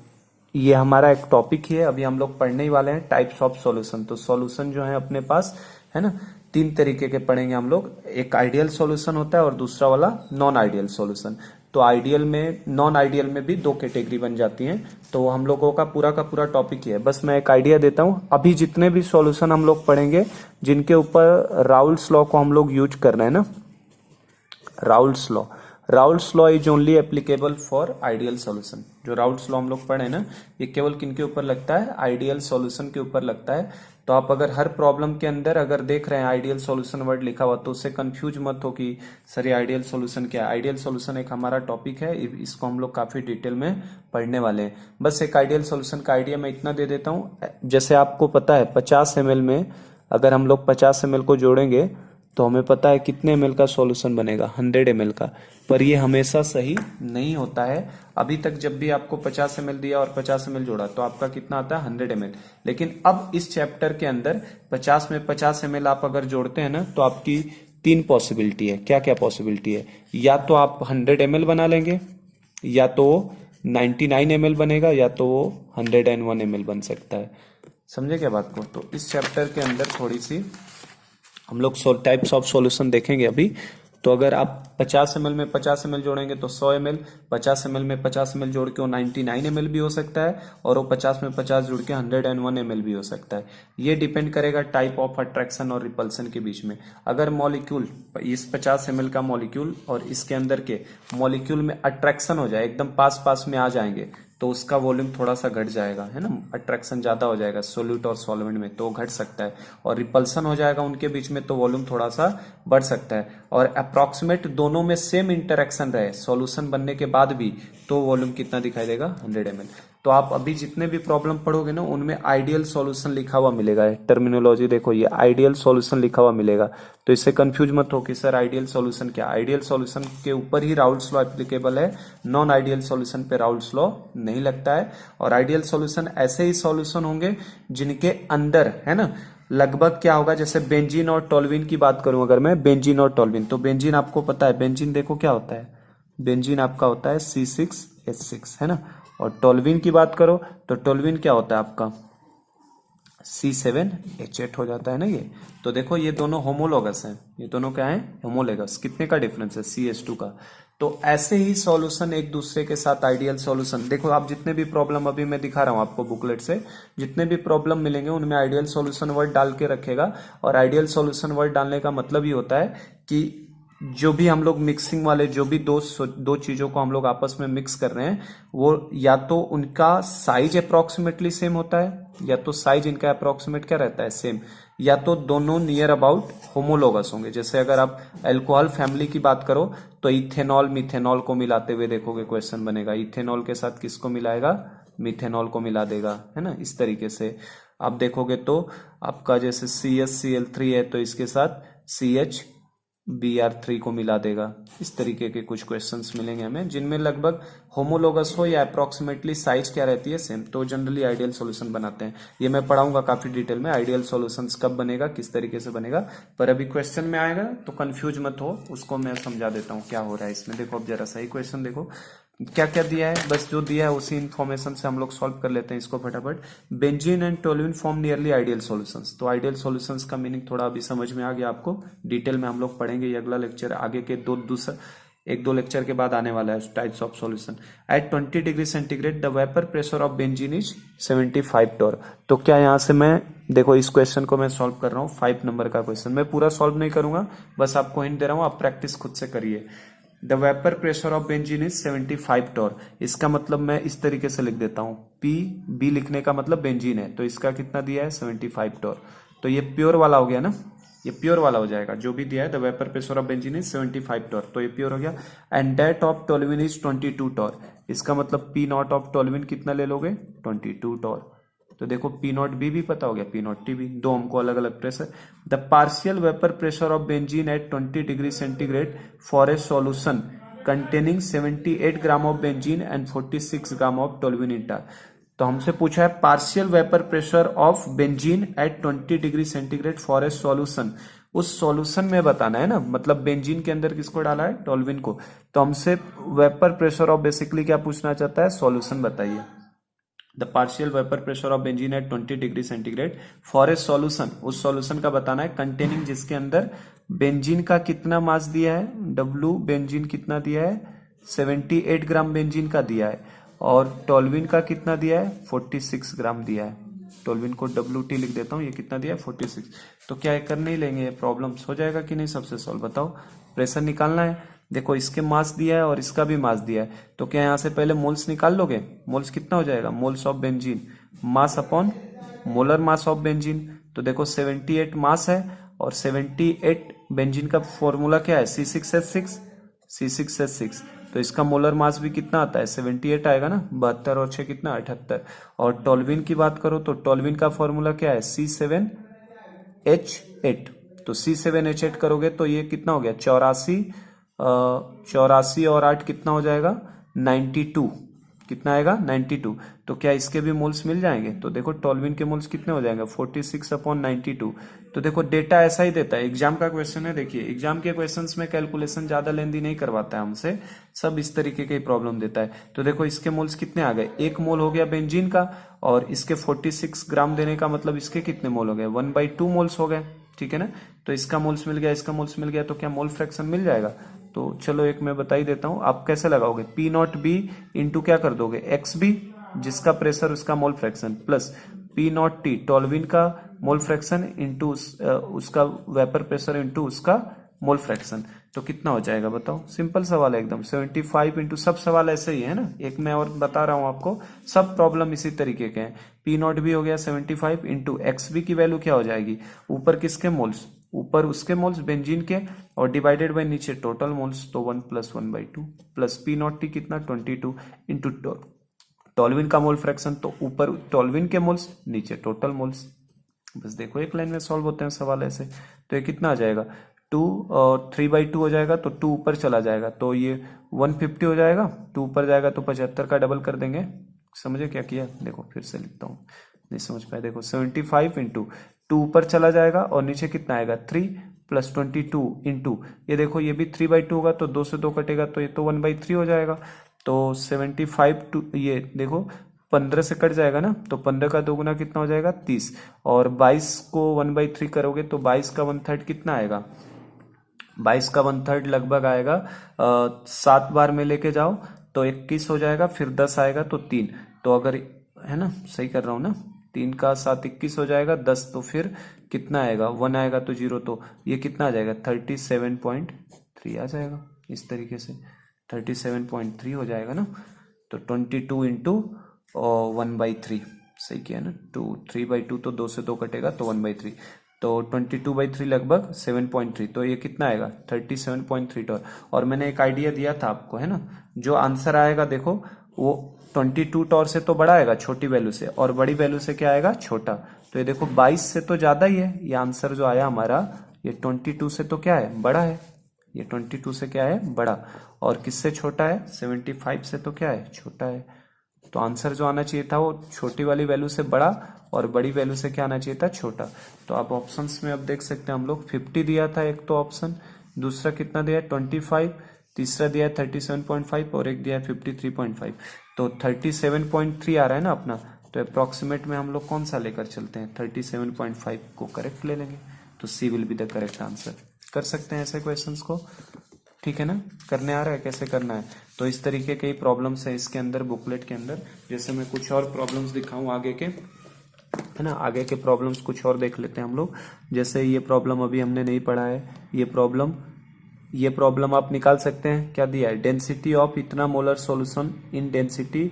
Speaker 1: ये हमारा एक टॉपिक ही है, अभी हम लोग पढ़ने ही वाले हैं टाइप्स ऑफ सॉल्यूशन। तो सॉल्यूशन जो है अपने पास, है ना, तीन तरीके के पढ़ेंगे हम लोग। एक आइडियल सॉल्यूशन होता है और दूसरा वाला नॉन आइडियल सॉल्यूशन। तो आइडियल में, नॉन आइडियल में भी दो कैटेगरी बन जाती हैं। तो हम लोगों का पूरा टॉपिक ही है। बस मैं एक आइडिया देता हूं, अभी जितने भी सॉल्यूशन हम लोग पढ़ेंगे जिनके ऊपर राउल्स लॉ को हम लोग यूज कर रहे हैं ना, Raoult's law is only applicable for ideal solution. जो राउल्स लॉ हम लोग पढ़े ना, ये केवल किनके ऊपर लगता है, आइडियल सॉल्यूशन के ऊपर लगता है। तो आप अगर हर प्रॉब्लम के अंदर अगर देख रहे हैं आइडियल सॉल्यूशन वर्ड लिखा हुआ, तो उससे कंफ्यूज मत हो कि सर ये आइडियल सॉल्यूशन क्या है। आइडियल सॉल्यूशन एक हमारा टॉपिक है, इसको हम लोग काफी डिटेल में पढ़ने वाले हैं। बस एक आइडियल सॉल्यूशन का आइडिया मैं इतना दे देता हूँ। जैसे आपको पता है 50 ml में अगर हम लोग 50 ml को जोड़ेंगे तो हमें पता है कितने ml का सॉल्यूशन बनेगा, 100 ml का। पर ये हमेशा सही नहीं होता है। अभी तक जब भी आपको 50 ml दिया और 50 ml जोड़ा तो आपका कितना आता है, 100 ml। लेकिन अब इस चैप्टर के अंदर 50 में 50 ml आप अगर जोड़ते हैं ना, तो आपकी तीन पॉसिबिलिटी है। क्या क्या पॉसिबिलिटी है? या तो आप 100 ml बना लेंगे, या तो 99 ml बनेगा, या तो वो 101 ml बन सकता है। समझे क्या बात को? तो इस चैप्टर के अंदर थोड़ी सी हम लोग टाइप्स ऑफ सॉल्यूशन देखेंगे अभी। तो अगर आप 50 ml में 50 ml जोड़ेंगे तो 100 ml, 50 ml में 50 ml जोड़ के वो 99 ml भी हो सकता है, और वो 50 में 50 जुड़ के 101 ml भी हो सकता है। ये डिपेंड करेगा टाइप ऑफ अट्रैक्शन और रिपल्सन के बीच में। अगर मॉलिक्यूल, इस 50 ml का मॉलिक्यूल और इसके अंदर के मॉलिक्यूल में अट्रैक्शन हो जाए, एकदम पास पास में आ जाएंगे, तो उसका वॉल्यूम थोड़ा सा घट जाएगा, है ना। अट्रैक्शन ज्यादा हो जाएगा सोल्यूट और सॉल्वेंट में, तो घट सकता है। और रिपल्सन हो जाएगा उनके बीच में, तो वॉल्यूम थोड़ा सा बढ़ सकता है। और अप्रॉक्सीमेट दोनों में सेम इंटरेक्शन रहे सॉल्यूशन बनने के बाद भी, तो वॉल्यूम कितना दिखाई देगा, 100 ml। तो आप अभी जितने भी प्रॉब्लम पढ़ोगे ना, उनमें आइडियल सॉल्यूशन लिखा हुआ मिलेगा। टर्मिनोलॉजी देखो, ये आइडियल सॉल्यूशन लिखा हुआ मिलेगा। तो इससे कंफ्यूज मत हो कि सर आइडियल सॉल्यूशन क्या। आइडियल सॉल्यूशन के ऊपर ही राउल्स लॉ एप्लीकेबल है, नॉन आइडियल सॉल्यूशन पे राउल्स लॉ नहीं लगता है। और आइडियल सॉल्यूशन ऐसे ही सॉल्यूशन होंगे जिनके अंदर, है ना, लगभग क्या होगा, जैसे बेंजीन और टोल्यूइन की बात करूं अगर मैं, बेंजीन और टोल्यूइन, तो बेंजीन आपको पता है, बेंजीन देखो क्या होता है, बेंजीन आपका होता है C6H6, है ना। और टोल्यूइन की बात करो तो टोल्यूइन क्या होता है आपका, C7H8 हो जाता है ना ये। तो देखो ये दोनों होमोलोगस हैं, ये दोनों क्या है, होमोलोगस। कितने का डिफरेंस है, CH2 का। तो ऐसे ही सॉल्यूशन एक दूसरे के साथ आइडियल सॉल्यूशन, देखो आप जितने भी प्रॉब्लम अभी मैं दिखा रहा हूं आपको बुकलेट से, जितने भी प्रॉब्लम मिलेंगे उनमें आइडियल सॉल्यूशन वर्ड डाल के रखेगा। और आइडियल सॉल्यूशन वर्ड डालने का मतलब ही होता है कि जो भी हम लोग मिक्सिंग वाले, जो भी दो चीजों को हम लोग आपस में मिक्स कर रहे हैं, वो या तो उनका साइज अप्रोक्सीमेटली सेम होता है, या तो साइज इनका अप्रोक्सीमेट क्या रहता है, सेम, या तो दोनों नियर अबाउट होमोलोगस होंगे। जैसे अगर आप अल्कोहल फैमिली की बात करो तो इथेनॉल मिथेनॉल को मिलाते हुए देखोगे क्वेश्चन बनेगा, इथेनॉल के साथ किसको मिलाएगा, मिथेनॉल को मिला देगा, है ना। इस तरीके से आप देखोगे तो आपका जैसे CHCl3 है तो इसके साथ CHBr3 को मिला देगा। इस तरीके के कुछ क्वेश्चंस मिलेंगे हमें जिनमें लगभग होमोलोगस हो या अप्रोक्सीमेटली साइज क्या रहती है, सेम, तो जनरली आइडियल सॉल्यूशन बनाते हैं। ये मैं पढ़ाऊंगा काफी डिटेल में, आइडियल सॉल्यूशंस कब बनेगा, किस तरीके से बनेगा। पर अभी क्वेश्चन में आएगा तो कंफ्यूज मत हो, उसको मैं समझा देता हूँ क्या हो रहा है इसमें। देखो अब जरा सही क्वेश्चन देखो क्या क्या दिया है, बस जो दिया है उसी इन्फॉर्मेशन से हम लोग सॉल्व कर लेते हैं इसको फटाफट। Benzene and toluene form nearly ideal solutions. तो आइडियल सॉल्यूशंस का मीनिंग थोड़ा अभी समझ में आ गया आपको, डिटेल में हम लोग पढ़ेंगे। ये अगला लेक्चर आगे के एक दो लेक्चर के बाद आने वाला है, types of solution. At 20 degree centigrade the vapour pressure of benzene is 75 torr. तो क्या यहाँ से मैं, देखो इस क्वेश्चन को मैं सॉल्व कर रहा हूँ, 5 नंबर का क्वेश्चन, मैं पूरा सॉल्व नहीं करूंगा, बस आपको हिंट दे रहा हूँ, आप प्रैक्टिस खुद से करिए। The vapour pressure of benzene is 75 torr. इसका मतलब मैं इस तरीके से लिख देता हूं, बी लिखने का मतलब बेंजीन है, तो इसका कितना दिया है, 75 टॉर। तो ये प्योर वाला हो गया ना, ये प्योर वाला हो जाएगा जो भी दिया है। The vapour pressure of benzene is 75 torr, तो ये प्योर हो गया। And that of toluene is 22 torr. इसका मतलब P नॉट ऑफ टोल्यूइन कितना ले लोगे, 22 टॉर। तो देखो पी नॉट बी भी पता हो गया, पी नॉट टी भी, दो हमको अलग अलग pressure. The partial vapour pressure of benzene at 20 degree centigrade for a solution containing 78 gram of benzene and 46 gram of toluene in torr. तो हमसे पूछा है partial vapour pressure of benzene at 20 degree centigrade for a solution. उस solution में बताना है ना, मतलब बेंजीन के अंदर किसको डाला है, टोल्यूइन को। तो हमसे वेपर प्रेशर ऑफ बेसिकली क्या पूछना चाहता है, सॉल्यूशन बताइए। The partial vapour pressure of benzene at 20 degree centigrade for a solution, उस सॉल्यूशन का बताना है कंटेनिंग जिसके अंदर बेंजीन का कितना मास दिया है, डब्ल्यू बेंजीन कितना दिया है, 78 ग्राम बेंजीन का दिया है, और टोल्यूइन का कितना दिया है, 46 ग्राम दिया है। टोल्यूइन को WT लिख देता हूं, ये कितना दिया है, 46। तो क्या ये करने ही लेंगे, ये प्रॉब्लम्स हो जाएगा कि नहीं, सबसे सॉल्व बताओ। प्रेशर निकालना है, देखो इसके मास दिया है और इसका भी मास दिया है, तो क्या यहां से पहले मोल्स निकाल लोगे, मोल्स कितना हो जाएगा, moles of benzene mass upon molar mass of benzene. तो देखो 78 मास है और 78 बेंजीन का फॉर्मूला क्या है, C6H6, C6H6। तो इसका मोलर मास भी कितना आता है, 78 आएगा ना, 72 और 6 कितना, 78। और टोल्यूइन की बात करो तो टोल्यूइन का फॉर्मूला क्या है, C7H8। तो C7H8 करोगे तो ये कितना हो गया, 84, 84 और 8 कितना हो जाएगा, 92। कितना आएगा, 92। तो क्या इसके भी मोल्स मिल जाएंगे, तो देखो टोल्यूइन के मोल्स कितने हो जाएंगे, 46/92। तो देखो डेटा ऐसा ही देता है, एग्जाम का क्वेश्चन है। देखिए एग्जाम के क्वेश्चंस में कैलकुलेशन ज्यादा लेंदी नहीं करवाता है हमसे, सब इस तरीके के प्रॉब्लम देता है। तो देखो इसके मोल्स कितने आ गए, 1 मोल हो गया बेंजीन का, और इसके 46 ग्राम देने का मतलब इसके कितने मोल हो गए, 1/2 मोल्स हो गए, ठीक है ना। तो इसका मोल्स मिल गया, इसका मोल्स मिल गया, तो क्या मोल फ्रैक्शन मिल जाएगा। तो चलो एक मैं बता ही देता हूं, आप कैसे लगाओगे, पी नॉट बी इंटू क्या कर दोगे, एक्स बी जिसका प्रेशर उसका मोल fraction, plus P not T toluene का मोल फ्रैक्शन इंटू उसका वेपर प्रेशर इंटू उसका मोल फ्रैक्शन। तो कितना हो जाएगा बताओ, सिंपल सवाल है एकदम, 75 इंटू, सब सवाल ऐसे ही है ना, एक मैं और बता रहा हूं आपको, सब प्रॉब्लम इसी तरीके के हैं। पी नॉट भी हो गया 75 इंटू एक्स बी की वैल्यू क्या हो जाएगी, ऊपर किसके मोल्स, ऊपर उसके मोल्स बेंजीन के, और डिवाइडेड बाय नीचे टोटल मोल्स, तो 1 + 1/2, प्लस पी नॉट टी कितना 22 इंटू टोल्यूइन का मोल फ्रैक्शन, तो ऊपर टोल्यूइन के मोल्स नीचे टोटल मोल्स। बस देखो एक लाइन में सॉल्व होते हैं सवाल ऐसे। तो ये कितना आ जाएगा, 2 और 3/2 हो जाएगा, तो 2 ऊपर चला जाएगा, तो ये 150 हो जाएगा, 2 ऊपर जाएगा तो 75 का डबल कर देंगे। समझे क्या किया, देखो फिर से लिखता हूँ, नहीं समझ पाए, देखो 75 इंटू 2 ऊपर चला जाएगा और नीचे कितना आएगा 3 + 22 इंटू, ये देखो ये भी 3/2 होगा, तो 2 से 2 कटेगा, तो ये तो 1/3 हो जाएगा। तो 75 टू ये देखो 15 से कट जाएगा ना, तो 15 का 2 गुना कितना हो जाएगा 30, और 22 को 1/3 करोगे तो 22 का 1/3 कितना आएगा, 22 का 1/3 लगभग आएगा 7 बार में लेके जाओ तो 21 हो जाएगा, फिर 10 आएगा तो 3, तो अगर है ना, सही कर रहा हूं ना, 3 का 7 21 हो जाएगा, 10 तो फिर कितना आएगा 1 आएगा तो 0, तो ये कितना आ जाएगा 37.3 आ जाएगा, इस तरीके से 37.3 हो जाएगा ना। तो 22 इंटू 1/3, सही किया ना, 3/2 तो 2 से 2 कटेगा तो 1/3, तो 22/3 लगभग 7.3, तो ये कितना आएगा 37.3 टॉर। और मैंने एक आइडिया दिया था आपको, है ना, जो आंसर आएगा देखो वो 22 टॉर से तो बड़ा आएगा छोटी वैल्यू से, और बड़ी वैल्यू से क्या आएगा छोटा। तो ये देखो 22 से तो ज्यादा ही है, ये आंसर जो आया हमारा ये 22 से तो क्या है बड़ा है, ये 22 से क्या है बड़ा, और किससे छोटा है 75 से तो क्या है छोटा है। तो आंसर जो आना चाहिए था वो छोटी वाली वैल्यू से बड़ा, और बड़ी वैल्यू से क्या आना चाहिए था छोटा। तो आप ऑप्शंस में अब देख सकते हैं हम लोग 50 दिया था एक तो ऑप्शन, दूसरा कितना दिया है 25, तीसरा दिया है 37.5 और एक दिया है 53.5। तो 37.3 आ रहा है ना अपना, तो अप्रोक्सीमेट में हम लोग कौन सा लेकर चलते हैं 37.5 को करेक्ट ले लेंगे, तो C will be the correct answer. कर सकते हैं ऐसे क्वेश्चंस को, ठीक है ना, करने आ रहा है कैसे करना है। तो इस तरीके के प्रॉब्लम्स है इसके अंदर बुकलेट के अंदर। जैसे मैं कुछ और प्रॉब्लम्स दिखाऊं आगे के, है ना, आगे के प्रॉब्लम्स कुछ और देख लेते हैं हम लोग। जैसे ये प्रॉब्लम अभी हमने नहीं पढ़ा है, ये प्रॉब्लम आप निकाल सकते हैं, क्या दिया है, डेंसिटी ऑफ इतना molar solution in density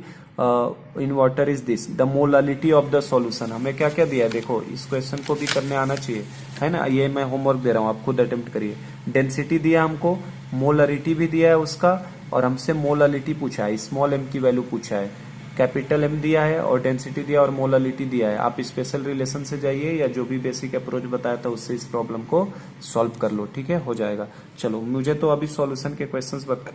Speaker 1: in water is this, the molality of the solution. हमें क्या क्या दिया है, देखो इस क्वेश्चन को भी करने आना चाहिए, है ना, ये मैं होमवर्क दे रहा हूँ, आप खुद अटेम्प्ट करिए। डेंसिटी दिया हमको, मोलरिटी भी दिया है उसका, और हमसे मोलालिटी पूछा है, स्मॉल m की वैल्यू पूछा है, कैपिटल एम दिया है और डेंसिटी दिया और मोलालिटी दिया है। आप स्पेशल रिलेशन से जाइए या जो भी बेसिक अप्रोच बताया था उससे इस प्रॉब्लम को सॉल्व कर लो, ठीक है, हो जाएगा। चलो मुझे तो अभी सॉल्यूशन के क्वेश्चंस बता।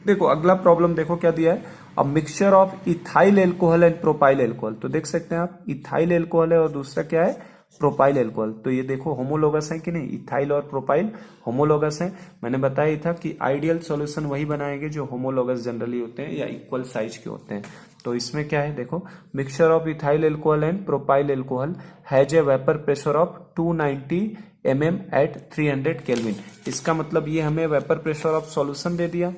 Speaker 1: देखो अगला प्रॉब्लम देखो क्या दिया है, a mixture of ethyl alcohol and propyl alcohol. तो देख सकते हैं आप, इथाइल एल्कोहल है और दूसरा क्या है, प्रोपाइल एल्कोहल। तो ये देखो होमोलोगस है कि नहीं, इथाइल और प्रोपाइल होमोलोगस है। मैंने बताया ही था कि आइडियल सॉल्यूशन वही बनाएंगे जो होमोलोगस जनरली होते हैं या इक्वल साइज के होते हैं। तो इसमें क्या है देखो, mixture of ethyl alcohol and propyl alcohol has a vapour pressure of 290 mm at 300 kelvin. इसका मतलब ये हमें वेपर प्रेशर ऑफ सॉल्यूशन दे दिया,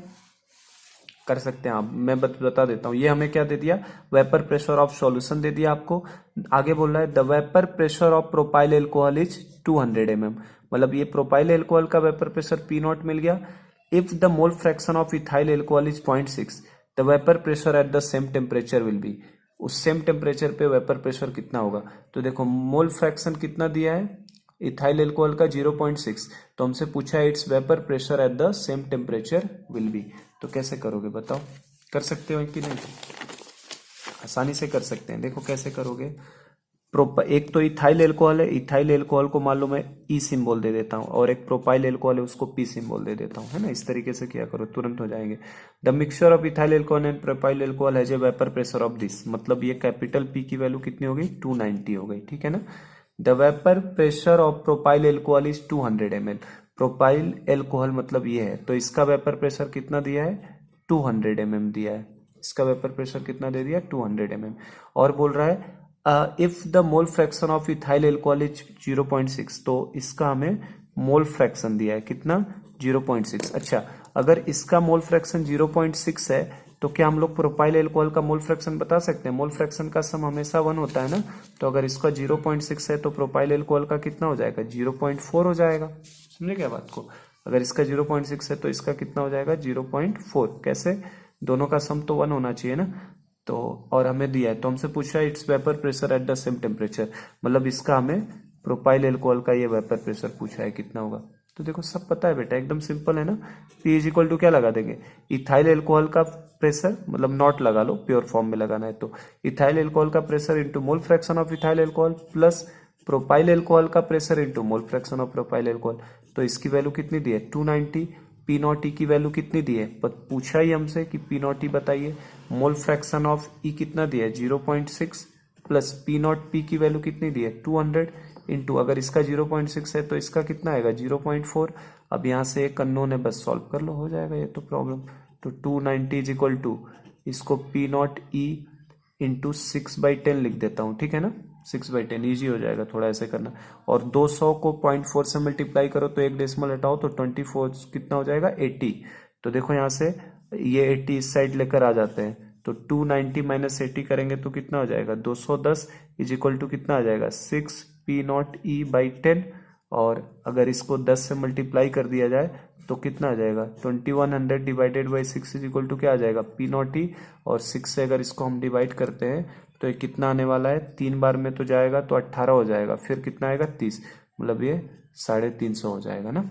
Speaker 1: कर सकते हैं आप, मैं बता देता हूं। ये हमें क्या दे दिया, वेपर प्रेशर ऑफ सॉल्यूशन दे दिया आपको। आगे बोल रहा है the vapour pressure of propyl alcohol is 200 mm, मतलब ये प्रोपाइल एल्कोहल का वेपर प्रेशर पी नॉट मिल गया। If the mole fraction of ethyl alcohol is 0.6, the vapour pressure at the same temperature will be. उस same temperature पे vapour pressure कितना होगा, तो देखो मोल फ्रैक्शन कितना दिया है इथाइल एल्कोहल का 0.6, तो हमसे पूछा है it's vapour pressure at the same temperature will be. तो कैसे करोगे बताओ, कर सकते हो कि नहीं, आसानी से कर सकते हैं। देखो कैसे करोगे, एक तो इथाइल एल्कोहल है, इथाइल एल्कोहल को मान लो मैं ई सिंबल दे देता हूं, और एक प्रोपाइल एल्कोहल है उसको पी सिंबल दे देता हूं, है ना। इस तरीके से किया करो, तुरंत हो जाएंगे। The mixture of ethyl alcohol and propyl alcohol has a vapour pressure of this, मतलब ये कैपिटल पी की वैल्यू कितनी हो गई, 290 हो गई, ठीक है ना। The vapour pressure of propyl alcohol is 200 ml, propyl alcohol मतलब ये है, तो इसका वेपर प्रेशर कितना दिया है, 200 mm दिया है। इसका वेपर प्रेशर कितना दे दिया, 200 mm। और बोल रहा है if the mole fraction of ethyl alcohol is 0.6, तो इसका हमें मोल फ्रैक्शन दिया है कितना, 0.6। अच्छा, अगर इसका मोल फ्रैक्शन 0.6 है तो क्या हम लोग प्रोपाइल एल्कोहल का मोल फ्रैक्शन बता सकते हैं, मोल फ्रैक्शन का सम हमेशा 1 होता है ना। तो अगर इसका 0.6 है तो प्रोपाइल एल्कोहल का कितना हो जाएगा, 0.4 हो जाएगा। समझे क्या बात को, अगर इसका 0.6 है तो इसका कितना हो जाएगा, 0.4। कैसे, दोनों का सम तो 1 होना चाहिए ना। तो और हमें दिया है, तो हमसे पूछा है it's vapour pressure at the same temperature, मतलब इसका हमें प्रोपाइल एल्कोहल का ये वेपर प्रेशर पूछा है कितना होगा। तो देखो सब पता है बेटा, एकदम सिंपल है ना। P इज इक्वल टू क्या लगा देंगे, इथाइल एल्कोहल का प्रेशर, मतलब नॉट लगा लो, प्योर फॉर्म में लगाना है तो इथाइल एल्कोहल का pressure into mole fraction of ethyl alcohol plus propyl alcohol का pressure into mole fraction of propyl alcohol. तो इसकी वैल्यू कितनी दी है, 290। पी नॉट ई की वैल्यू कितनी दी है, पूछा ही हमसे कि पी नॉट ई बताइए। मोल फ्रैक्शन ऑफ ई कितना दिया है, 0.6 प्लस पी नॉट पी की वैल्यू कितनी दी है, 200 इंटू, अगर इसका 0.6 है तो इसका कितना आएगा, 0.4। अब यहाँ से एक अननोन है, बस सॉल्व कर लो, हो जाएगा ये तो प्रॉब्लम। तो 290 इज इक्वल टू, इसको पी नॉट ई इंटू 6/10 लिख देता हूँ, ठीक है ना। 6/10 ईजी हो जाएगा, थोड़ा ऐसे करना। और 200 को 0.4 से मल्टीप्लाई करो तो एक डेसिमल हटाओ तो 24 कितना हो जाएगा, 80। तो देखो यहाँ से ये 80 इस साइड लेकर आ जाते हैं, तो 290 माइनस 80 करेंगे तो कितना हो जाएगा, 210 इज इक्वल टू कितना आ जाएगा, 6 पी नॉट ई बाई 10। और अगर इसको 10 से मल्टीप्लाई कर दिया जाए तो कितना आ जाएगा, 2100 divided by 6 is equal to क्या आ जाएगा, पी नॉट ई। और 6 से अगर इसको हम डिवाइड करते हैं तो ये कितना आने वाला है, 3 बार में तो जाएगा तो 18 हो जाएगा, फिर कितना आएगा 30, मतलब ये 350 हो जाएगा ना।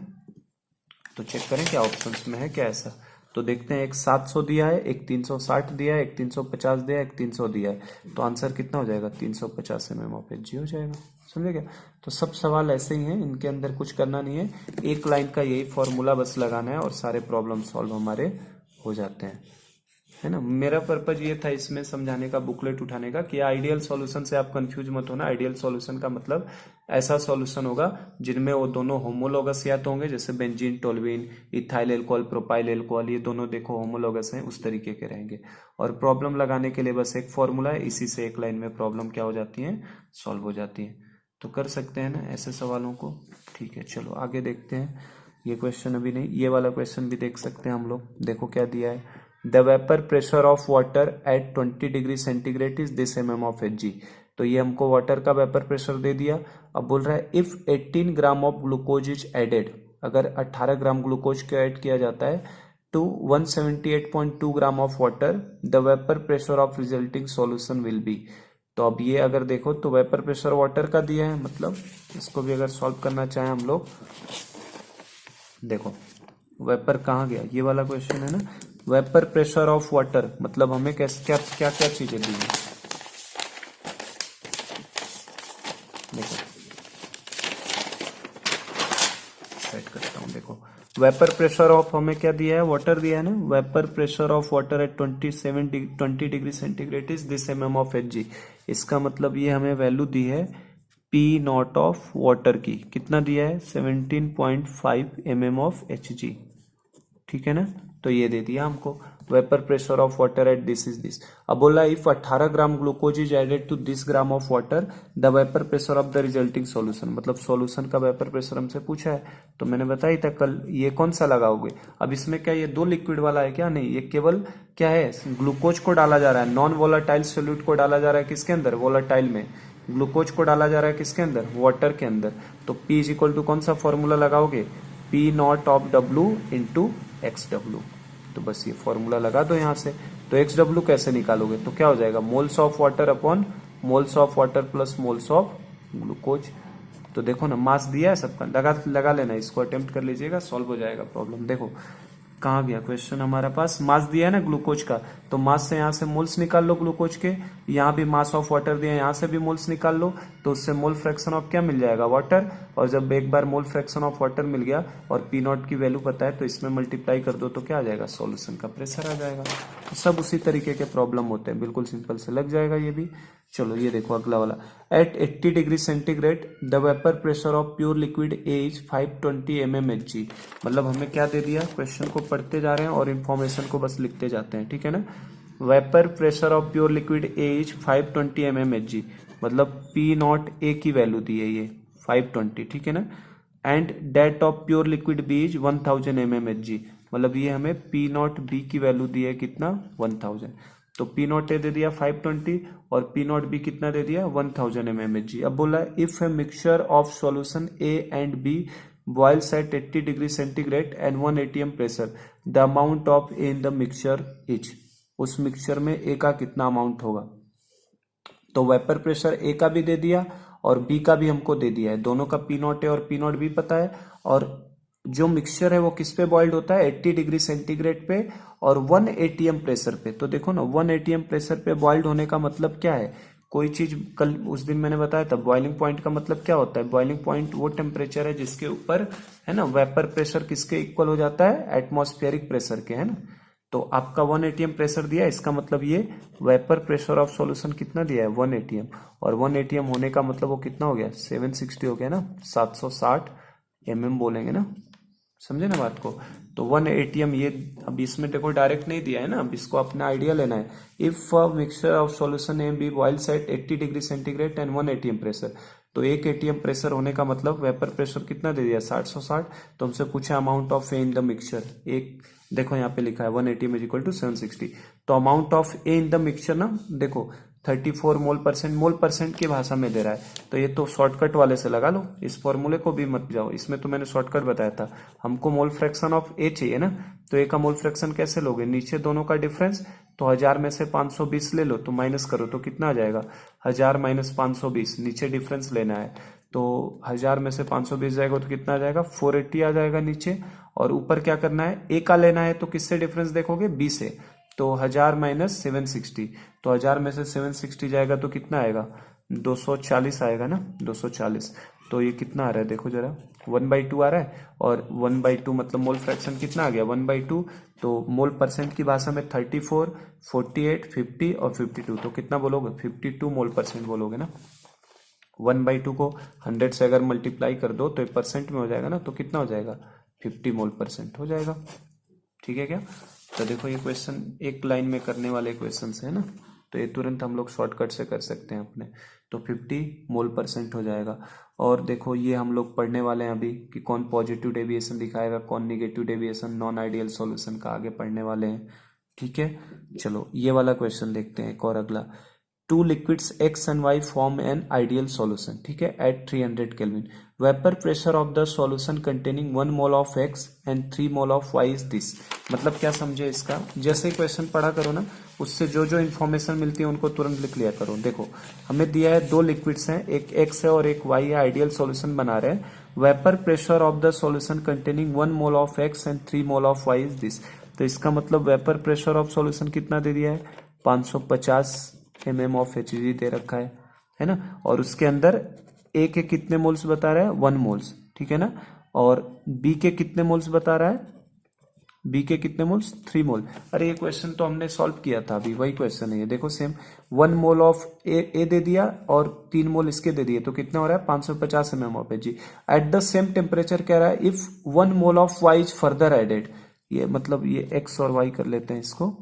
Speaker 1: तो चेक करें क्या ऑप्शंस में है क्या ऐसा। तो देखते हैं, एक 700 दिया है, एक 360 दिया है, एक 350 दिया है, एक 300 दिया है। तो आंसर कितना हो जाएगा, 350 mm ऑफ एच जी हो जाएगा। समझे क्या। तो सब सवाल ऐसे ही हैं, इनके अंदर कुछ करना नहीं है, एक लाइन का यही फॉर्मूला बस लगाना है और सारे प्रॉब्लम सॉल्व हमारे हो जाते हैं, है ना। मेरा पर्पज ये था इसमें समझाने का, बुकलेट उठाने का, कि आइडियल सॉल्यूशन से आप कंफ्यूज मत होना। आइडियल सॉल्यूशन का मतलब ऐसा सॉल्यूशन होगा जिनमें वो दोनों होमोलोगस या तो होंगे, जैसे benzene toluene, ethyl alcohol, propyl alcohol, ये दोनों देखो होमोलोगस हैं, उस तरीके के रहेंगे। और प्रॉब्लम लगाने के लिए बस एक फॉर्मूला है, इसी से एक लाइन में प्रॉब्लम क्या हो जाती है, सॉल्व हो जाती है। तो कर सकते हैं ना ऐसे सवालों को। ठीक है, चलो आगे देखते हैं। ये क्वेश्चन अभी नहीं, ये वाला क्वेश्चन भी देख सकते हैं हम लोग। देखो क्या दिया है, the vapour pressure of water eight 20 degree centigrade is this mm of H G. तो ये हमको वाटर का वेपर प्रेशर दे दिया। अब बोल रहा है if 18 gram of glucose is added, अगर 18 ग्राम ग्लूकोज को ऐड किया जाता है to 178.2 gram of water, the vapour pressure of resulting solution will be. तो अब ये अगर देखो तो वेपर प्रेशर वाटर का दिया है, मतलब इसको भी अगर सॉल्व करना चाहें हम लोग, देखो वेपर कहाँ गया, ये वाला क्वेश्चन है ना, वेपर प्रेशर ऑफ वाटर मतलब हमें क्या क्या क्या चीजें दी है। देखो सेट करता हूं। देखो वेपर प्रेशर ऑफ हमें क्या दिया है, वाटर दिया है ना। Vapour pressure of water eight 20 degree centigrade is this mm of Hg। इसका मतलब ये हमें वैल्यू दी है P नॉट ऑफ वाटर की, कितना दिया है 17.5 mm ऑफ Hg, ठीक है ना। तो ये दे दिया हमको vapour pressure of water at this is this. अब बोला if 18 gram glucose is added to this gram of water the vapour pressure of the resulting solution, मतलब सॉल्यूशन का वेपर प्रेशर हमसे पूछा है। तो मैंने बताया था कल, ये कौन सा लगाओगे। अब इसमें क्या ये दो लिक्विड वाला है क्या, नहीं, ये केवल क्या है ग्लूकोज को डाला जा रहा है, नॉन वोलाटाइल सोल्यूट को डाला जा रहा है किसके अंदर, वोलाटाइल में। ग्लूकोज को डाला जा रहा है किसके अंदर, वाटर के अंदर। तो P इज इक्वल टू कौन सा फॉर्मूला लगाओगे, P not of W into XW। तो बस ये फॉर्मूला लगा दो यहां से। तो XW कैसे निकालोगे, तो क्या हो जाएगा moles of water upon moles of water plus moles of glucose. तो देखो ना मास दिया है सबका, लगा लेना, इसको अटेम्प्ट कर लीजिएगा, सॉल्व हो जाएगा प्रॉब्लम। देखो कहाँ गया क्वेश्चन हमारा पास, मास दिया है ना ग्लूकोज का, तो मास से यहाँ से मोल्स निकाल लो ग्लूकोज के, यहाँ भी मास ऑफ वाटर दिया है, यहाँ से भी मोल्स निकाल लो, तो उससे मोल फ्रैक्शन ऑफ क्या मिल जाएगा, वाटर। और जब एक बार मोल फ्रैक्शन ऑफ वाटर मिल गया और P नॉट की वैल्यू पता है, तो इसमें मल्टीप्लाई कर दो तो क्या आ जाएगा, सॉल्यूशन का प्रेशर आ जाएगा। तो सब उसी तरीके के प्रॉब्लम होते हैं, बिल्कुल सिंपल से लग जाएगा ये भी। चलो ये देखो अगला वाला, at 80 degree centigrade the vapour pressure of pure liquid A is 520 mm Hg। मतलब हमें क्या दे दिया, क्वेश्चन को पढ़ते जा रहे हैं और इन्फॉर्मेशन को बस लिखते जाते हैं, ठीक है ना। Vapour pressure of pure liquid A is 520 mm Hg, मतलब P नॉट ए की वैल्यू दी है ये 520, ठीक है ना। And that of pure liquid B is 1000 mm Hg, मतलब ये हमें P नॉट बी की वैल्यू दी है कितना 1000। तो P नॉट ए दे दिया 520 और P नॉट बी कितना दे दिया 1000 mm Hg। अब बोला if a mixture of solution A and B boils at 80 degree centigrade and 1 atm pressure the amount of A in the mixture is, उस मिक्सचर में A का कितना अमाउंट होगा। तो वेपर प्रेशर A का भी दे दिया और B का भी हमको दे दिया है, दोनों का P नॉट है और P नॉट भी पता है। और जो मिक्सचर है वो किस पे बॉइल्ड होता है, 80 डिग्री सेंटीग्रेड पे और 1 atm प्रेशर पे। तो देखो ना 1 atm प्रेशर पे बॉइल्ड होने का मतलब क्या है, कोई चीज कल उस दिन मैंने बताया था बॉइलिंग पॉइंट का मतलब क्या होता है, बॉइलिंग पॉइंट वो टेम्परेचर है जिसके ऊपर है ना वेपर प्रेशर किसके इक्वल हो जाता है, एटमॉस्फेरिक प्रेशर के, है ना। तो आपका 1 atm प्रेशर दिया, इसका मतलब ये वेपर प्रेशर ऑफ सॉल्यूशन कितना दिया है 1 atm, और 1 atm होने का मतलब वो कितना हो गया 760 हो गया ना, 760 mm बोलेंगे ना, समझे ना बात को। तो 1 atm ये अब इसमें देखो डायरेक्ट नहीं दिया है ना, अब इसको अपना आइडिया लेना है। If mixture of solution A B boils at 80 degree centigrade and 1 atm pressure, तो 1 atm प्रेशर होने का मतलब वेपर प्रेशर कितना दे दिया 760। तो हमसे पूछा amount of A in the mixture, एक देखो यहाँ पे लिखा है 1 atm इज इक्वल टू 760। तो amount of A in the mixture ना देखो 34 मोल परसेंट की भाषा में दे रहा है, तो ये तो शॉर्टकट वाले से लगा लो, इस फॉर्मूले को भी मत जाओ, इसमें तो मैंने शॉर्टकट बताया था। हमको मोल फ्रैक्शन ऑफ ए चाहिए ना, तो ए का मोल फ्रैक्शन कैसे लोगे, नीचे दोनों का डिफरेंस, तो 1000 में से 520 ले लो तो माइनस करो तो कितना आ जाएगा 1000 माइनस 520, नीचे डिफरेंस लेना है। तो 1000 में से 520 जाएगा तो कितना आ जाएगा 480 आ जाएगा नीचे, और ऊपर क्या करना है ए का लेना है, तो किससे डिफरेंस देखोगे बी से, तो 1000 माइनस 760, तो 1000 में से 760 जाएगा तो कितना आएगा 240 आएगा ना, 240। तो ये कितना आ रहा है देखो जरा 1/2 आ रहा है, और 1/2 मतलब मोल फ्रैक्शन कितना आ गया 1/2। तो मोल परसेंट की भाषा में 34, 48, 50 और 52, तो कितना बोलोगे 52 मोल परसेंट बोलोगे ना। 1/2 को 100 से अगर मल्टीप्लाई कर दो तो परसेंट में हो जाएगा ना, तो कितना हो जाएगा 50 मोल परसेंट हो जाएगा, ठीक है क्या। तो देखो ये क्वेश्चन एक लाइन में करने वाले क्वेश्चन है ना, तो ये तुरंत हम लोग शॉर्टकट से कर सकते हैं अपने, तो 50 मोल परसेंट हो जाएगा। और देखो ये हम लोग पढ़ने वाले हैं अभी कि कौन पॉजिटिव डेविएशन दिखाएगा, कौन negative deviation, non ideal solution का आगे पढ़ने वाले हैं, ठीक है। चलो ये वाला क्वेश्चन देखते हैं एक और अगला, two liquids X and Y form an ideal solution, ठीक है, at 300 kelvin. Vapour pressure of the solution containing 1 mole of X and 3 mole of Y is this. मतलब क्या समझे इसका, जैसे क्वेश्चन पढ़ा करो ना, उससे जो जो इन्फॉर्मेशन मिलती है उनको तुरंत लिख लिया करो। देखो हमें दिया है दो लिक्विड्स हैं, एक X है और एक Y है, आइडियल सॉल्यूशन बना रहे हैं। Vapour pressure of the solution containing 1 mole of X and 3 mole of Y is this. तो इसका मतलब वेपर प्रेशर ऑफ सॉल्यूशन कितना दे दिया है, 550 mm ऑफ Hg दे रखा है ना। और उसके अंदर ए के कितने मोल्स बता रहा है, 1 मोल्स, ठीक है ना। और बी के कितने मोल्स बता रहा है, बी के कितने मोल्स, 3 मोल। अरे ये क्वेश्चन तो हमने सॉल्व किया था अभी, वही क्वेश्चन है ये, देखो सेम। 1 मोल ऑफ ए दे दिया और 3 मोल इसके दे दिए, तो कितना हो रहा है, 550 mm of Hg at the same temperature. कह रहा है if 1 mole of Y is further added, ये मतलब ये एक्स और वाई कर लेते हैं इसको।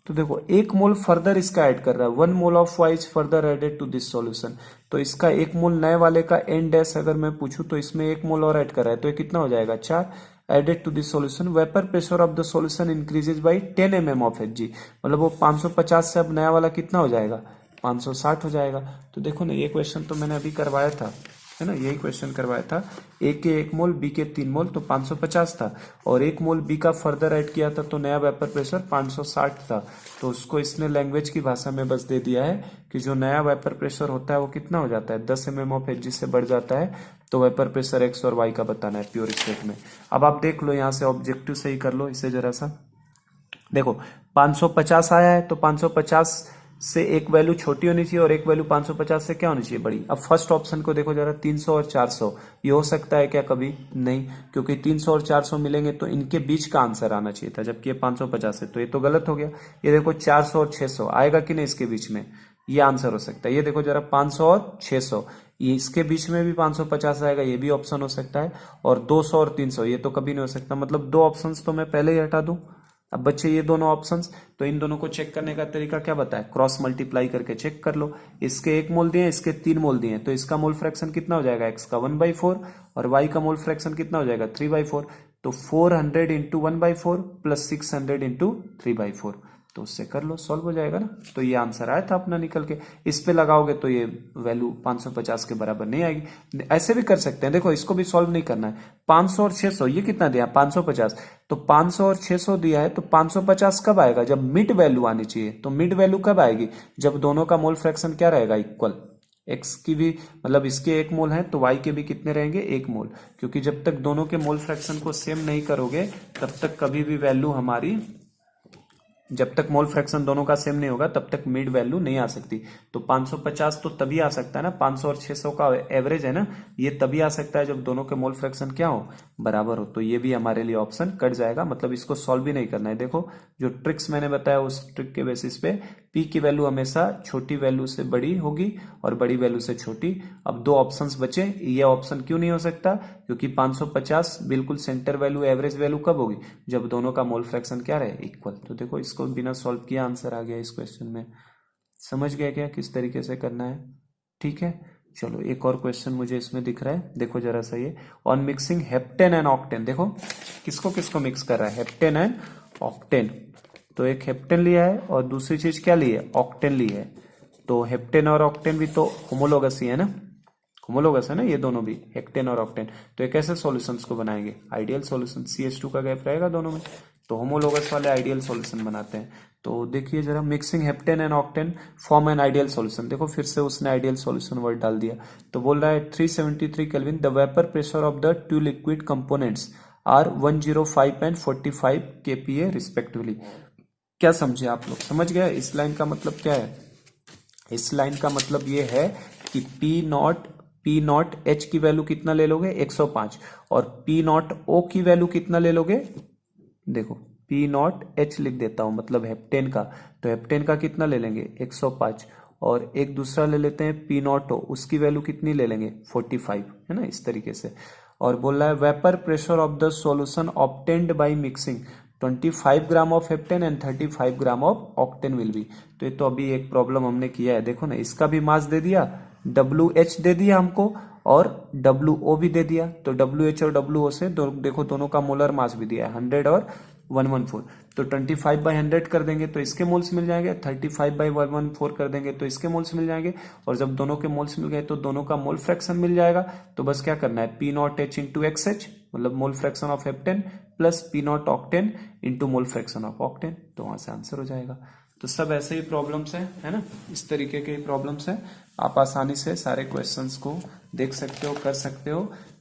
Speaker 1: तो देखो 1 मोल फर्दर इसका ऐड कर रहा है, 1 mole of Y is further added to this solution. तो इसका 1 मोल नए वाले का एन डैश अगर मैं पूछूं तो इसमें 1 मोल और ऐड कर रहा है, तो ये कितना हो जाएगा, 4 added to this solution. Vapour pressure of the solution increases by 10 mm of Hg, मतलब वो 550 से अब नया वाला कितना हो जाएगा, 560 हो जाएगा। तो देखो ना ये क्वेश्चन तो मैंने अभी करवाया था, है ना, यही क्वेश्चन करवाया था। ए के 1 मोल, बी के 3 मोल, तो 550 था, और 1 मोल बी का फर्दर ऐड किया था तो नया वेपर प्रेशर 560 था। तो उसको इसने लैंग्वेज की भाषा में बस दे दिया है कि जो नया वेपर प्रेशर होता है वो कितना हो जाता है, 10 mm ऑफ Hg से बढ़ जाता है, तो वेपर प्रेशर एक्स और वाई का बताना है प्योर स्टेट में। अब आप देख लो यहाँ से ऑब्जेक्टिव से ही कर लो इसे जरा सा। देखो 550 आया है, तो 550 से एक वैल्यू छोटी होनी चाहिए और एक वैल्यू 550 से क्या होनी चाहिए, बड़ी। अब फर्स्ट ऑप्शन को देखो जरा, 300 और 400, ये हो सकता है क्या, कभी नहीं, क्योंकि 300 और 400 मिलेंगे तो इनके बीच का आंसर आना चाहिए था, जबकि ये 550 है, तो ये तो गलत हो गया। ये देखो 400 और 600 आएगा कि नहीं इसके बीच में, ये आंसर हो सकता है। ये देखो जरा 500 और 600, ये इसके बीच में भी 550 आएगा, ये भी ऑप्शन हो सकता है। और 200 और 300 ये तो कभी नहीं हो सकता, मतलब 2 ऑप्शंस तो मैं पहले ही हटा दूं। अब बच्चे ये दोनों ऑप्शंस, तो इन दोनों को चेक करने का तरीका क्या बताया, क्रॉस मल्टीप्लाई करके चेक कर लो। इसके 1 मोल दिए, इसके 3 मोल दिए, तो इसका मोल फ्रैक्शन कितना हो जाएगा, एक्स का 1/4 और वाई का मोल फ्रैक्शन कितना हो जाएगा, 3/4। तो 400 इंटू 1/4 प्लस 600 इंटू 3/4, तो उससे कर लो, सॉल्व हो जाएगा ना। तो ये आंसर आया था अपना निकल के। इस पे लगाओगे तो ये वैल्यू 550 के बराबर नहीं आएगी। ऐसे भी कर सकते हैं, देखो इसको भी सॉल्व नहीं करना है। 500 और 600 ये कितना दिया, 550, तो 500 और 600 दिया है, तो 550 कब आएगा, जब मिड वैल्यू आनी चाहिए। तो मिड वैल्यू कब आएगी, जब दोनों का मोल फ्रैक्शन क्या रहेगा, इक्वल। एक्स की भी मतलब इसके 1 मोल है तो वाई के भी कितने रहेंगे, 1 मोल, क्योंकि जब तक दोनों के मोल फ्रैक्शन को सेम नहीं करोगे तब तक कभी भी वैल्यू हमारी, जब तक मोल फ्रैक्शन दोनों का सेम नहीं होगा तब तक मिड वैल्यू नहीं आ सकती। तो 550 तो तभी आ सकता है ना, 500 और 600 का एवरेज है ना, ये तभी आ सकता है जब दोनों के मोल फ्रैक्शन क्या हो, बराबर हो। तो ये भी हमारे लिए ऑप्शन कट जाएगा, मतलब इसको सॉल्व भी नहीं करना है। देखो जो ट्रिक्स मैंने बताया उस ट्रिक के बेसिस पे पी की वैल्यू हमेशा छोटी वैल्यू से बड़ी होगी और बड़ी वैल्यू से छोटी। अब 2 ऑप्शंस बचे, ये ऑप्शन क्यों नहीं हो सकता, क्योंकि 550 बिल्कुल सेंटर वैल्यू, एवरेज वैल्यू कब होगी, जब दोनों का मोल फ्रैक्शन क्या रहे, इक्वल। तो देखो इसको बिना सॉल्व किया आंसर आ गया इस क्वेश्चन में। समझ गया क्या किस तरीके से करना है, ठीक है। चलो एक और क्वेश्चन मुझे इसमें दिख रहा है, देखो जरा सा ये, on mixing heptane and octane. देखो किसको किसको मिक्स कर रहा है, हेप्टेन एंड ऑक्टेन। तो एक हेप्टेन लिया है और दूसरी चीज क्या ली है, ऑक्टेन ली है। तो हेप्टेन और ऑक्टेन भी तो होमोलोगस ही है ना, होमोलोगस है ना ये दोनों भी, हेक्टेन और ऑक्टेन। तो एक ऐसे सॉल्यूशंस को बनाएंगे आइडियल सॉल्यूशन, CH2 का गैप रहेगा दोनों में, तो होमोलोगस वाले आइडियल सॉल्यूशन बनाते हैं। तो देखिए जरा, mixing heptane and octane form an ideal solution. देखो फिर से उसने आइडियल सॉल्यूशन वर्ड डाल दिया। तो बोल रहा है 373 kelvin, the vapour pressure of the 2 liquid components are 105 and 45 kPa respectively. क्या समझे आप लोग, समझ गए इस लाइन का मतलब क्या है। इस लाइन का मतलब ये है कि पी नॉट एच की वैल्यू कितना ले लोगे, 105, और पी नॉट ओ की वैल्यू कितना ले लोगे, देखो पी नॉट एच लिख देता हूं, मतलब हेप्टेन का, तो हेप्टेन का कितना ले लेंगे 105, और एक दूसरा ले लेते हैं पी नॉट ओ, उसकी वैल्यू कितनी ले लेंगे 45, है ना, इस तरीके से। और बोल रहा है vapour pressure of the solution obtained by mixing 25 gram of heptane and 35 gram of octane will be. तो ये तो अभी एक प्रॉब्लम हमने किया है, देखो ना, इसका भी मास दे दिया, WH दे दिया हमको और WO भी दे दिया। तो WH और WO से देखो दोनों का मोलर मास भी दिया है, 100 और 114। तो 25/100 कर देंगे तो इसके मोल्स मिल जाएंगे, 35/114 कर देंगे तो इसके मोल्स मिल जाएंगे, और जब दोनों के मोल्स मिल गए तो दोनों का मोल फ्रैक्शन मिल जाएगा। तो बस क्या करना है, P not H into XH, मतलब मोल fraction of heptane, plus P not octane into mole fraction of octane, तो वहां से आंसर हो जाएगा। तो सब ऐसे ही प्रॉब्लम्स है ना, इस तरीके के प्रॉब्लम्स है। आप आसानी से सारे क्वेश्चंस को देख सकते हो, कर सकते हो।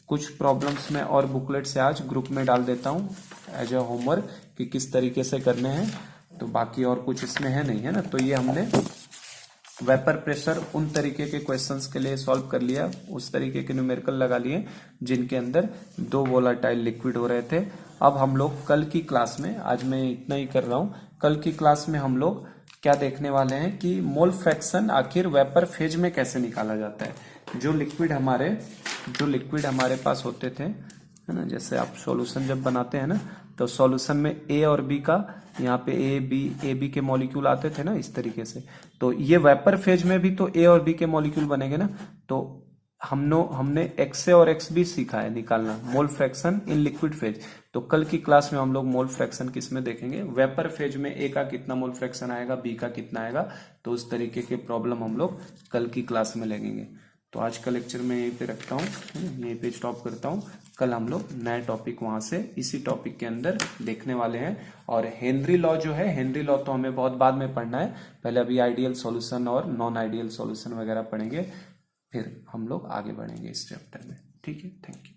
Speaker 1: कुछ प्रॉब्लम्स मैं और बुकलेट से आज ग्रुप में डाल देता हूँ एज अ होमवर्क कि किस तरीके से करने हैं। तो बाकी और कुछ इसमें है नहीं, है ना। तो ये हमने वेपर प्रेशर उन तरीके के क्वेश्चंस के लिए सॉल्व कर लिया, उस तरीके के न्यूमेरिकल लगा लिए जिनके अंदर 2 वोलाटाइल लिक्विड हो रहे थे। अब हम लोग कल की क्लास में, आज मैं इतना ही कर रहा हूँ, कल की क्लास में हम लोग क्या देखने वाले हैं कि मोल फ्रैक्शन आखिर वेपर फेज में कैसे निकाला जाता है। जो लिक्विड हमारे पास होते थे, है ना, जैसे आप सॉल्यूशन जब बनाते हैं ना, तो सॉल्यूशन में ए और बी का, यहाँ पे ए बी के मॉलिक्यूल आते थे ना इस तरीके से। तो ये वेपर फेज में भी तो ए और बी के मॉलिक्यूल बनेंगे ना। तो हमने एक्स ए और एक्स बी सीखा है निकालना, mole fraction in liquid phase. तो कल की क्लास में हम लोग मोल फ्रैक्शन किस में देखेंगे, वेपर फेज में ए का कितना मोल फ्रैक्शन आएगा, बी का कितना आएगा। तो उस तरीके के प्रॉब्लम हम लोग कल की क्लास में लेंगे। तो आज का लेक्चर मैं यहीं पे रखता हूँ, यहीं पे स्टॉप करता हूँ। कल हम लोग नए टॉपिक वहां से इसी टॉपिक के अंदर देखने वाले हैं। और हेनरी लॉ जो है, हेनरी लॉ तो हमें बहुत बाद में पढ़ना है, पहले अभी आइडियल सॉल्यूशन और नॉन आइडियल सॉल्यूशन वगैरह पढ़ेंगे, फिर हम लोग आगे बढ़ेंगे इस चैप्टर में। ठीक है, थैंक यू।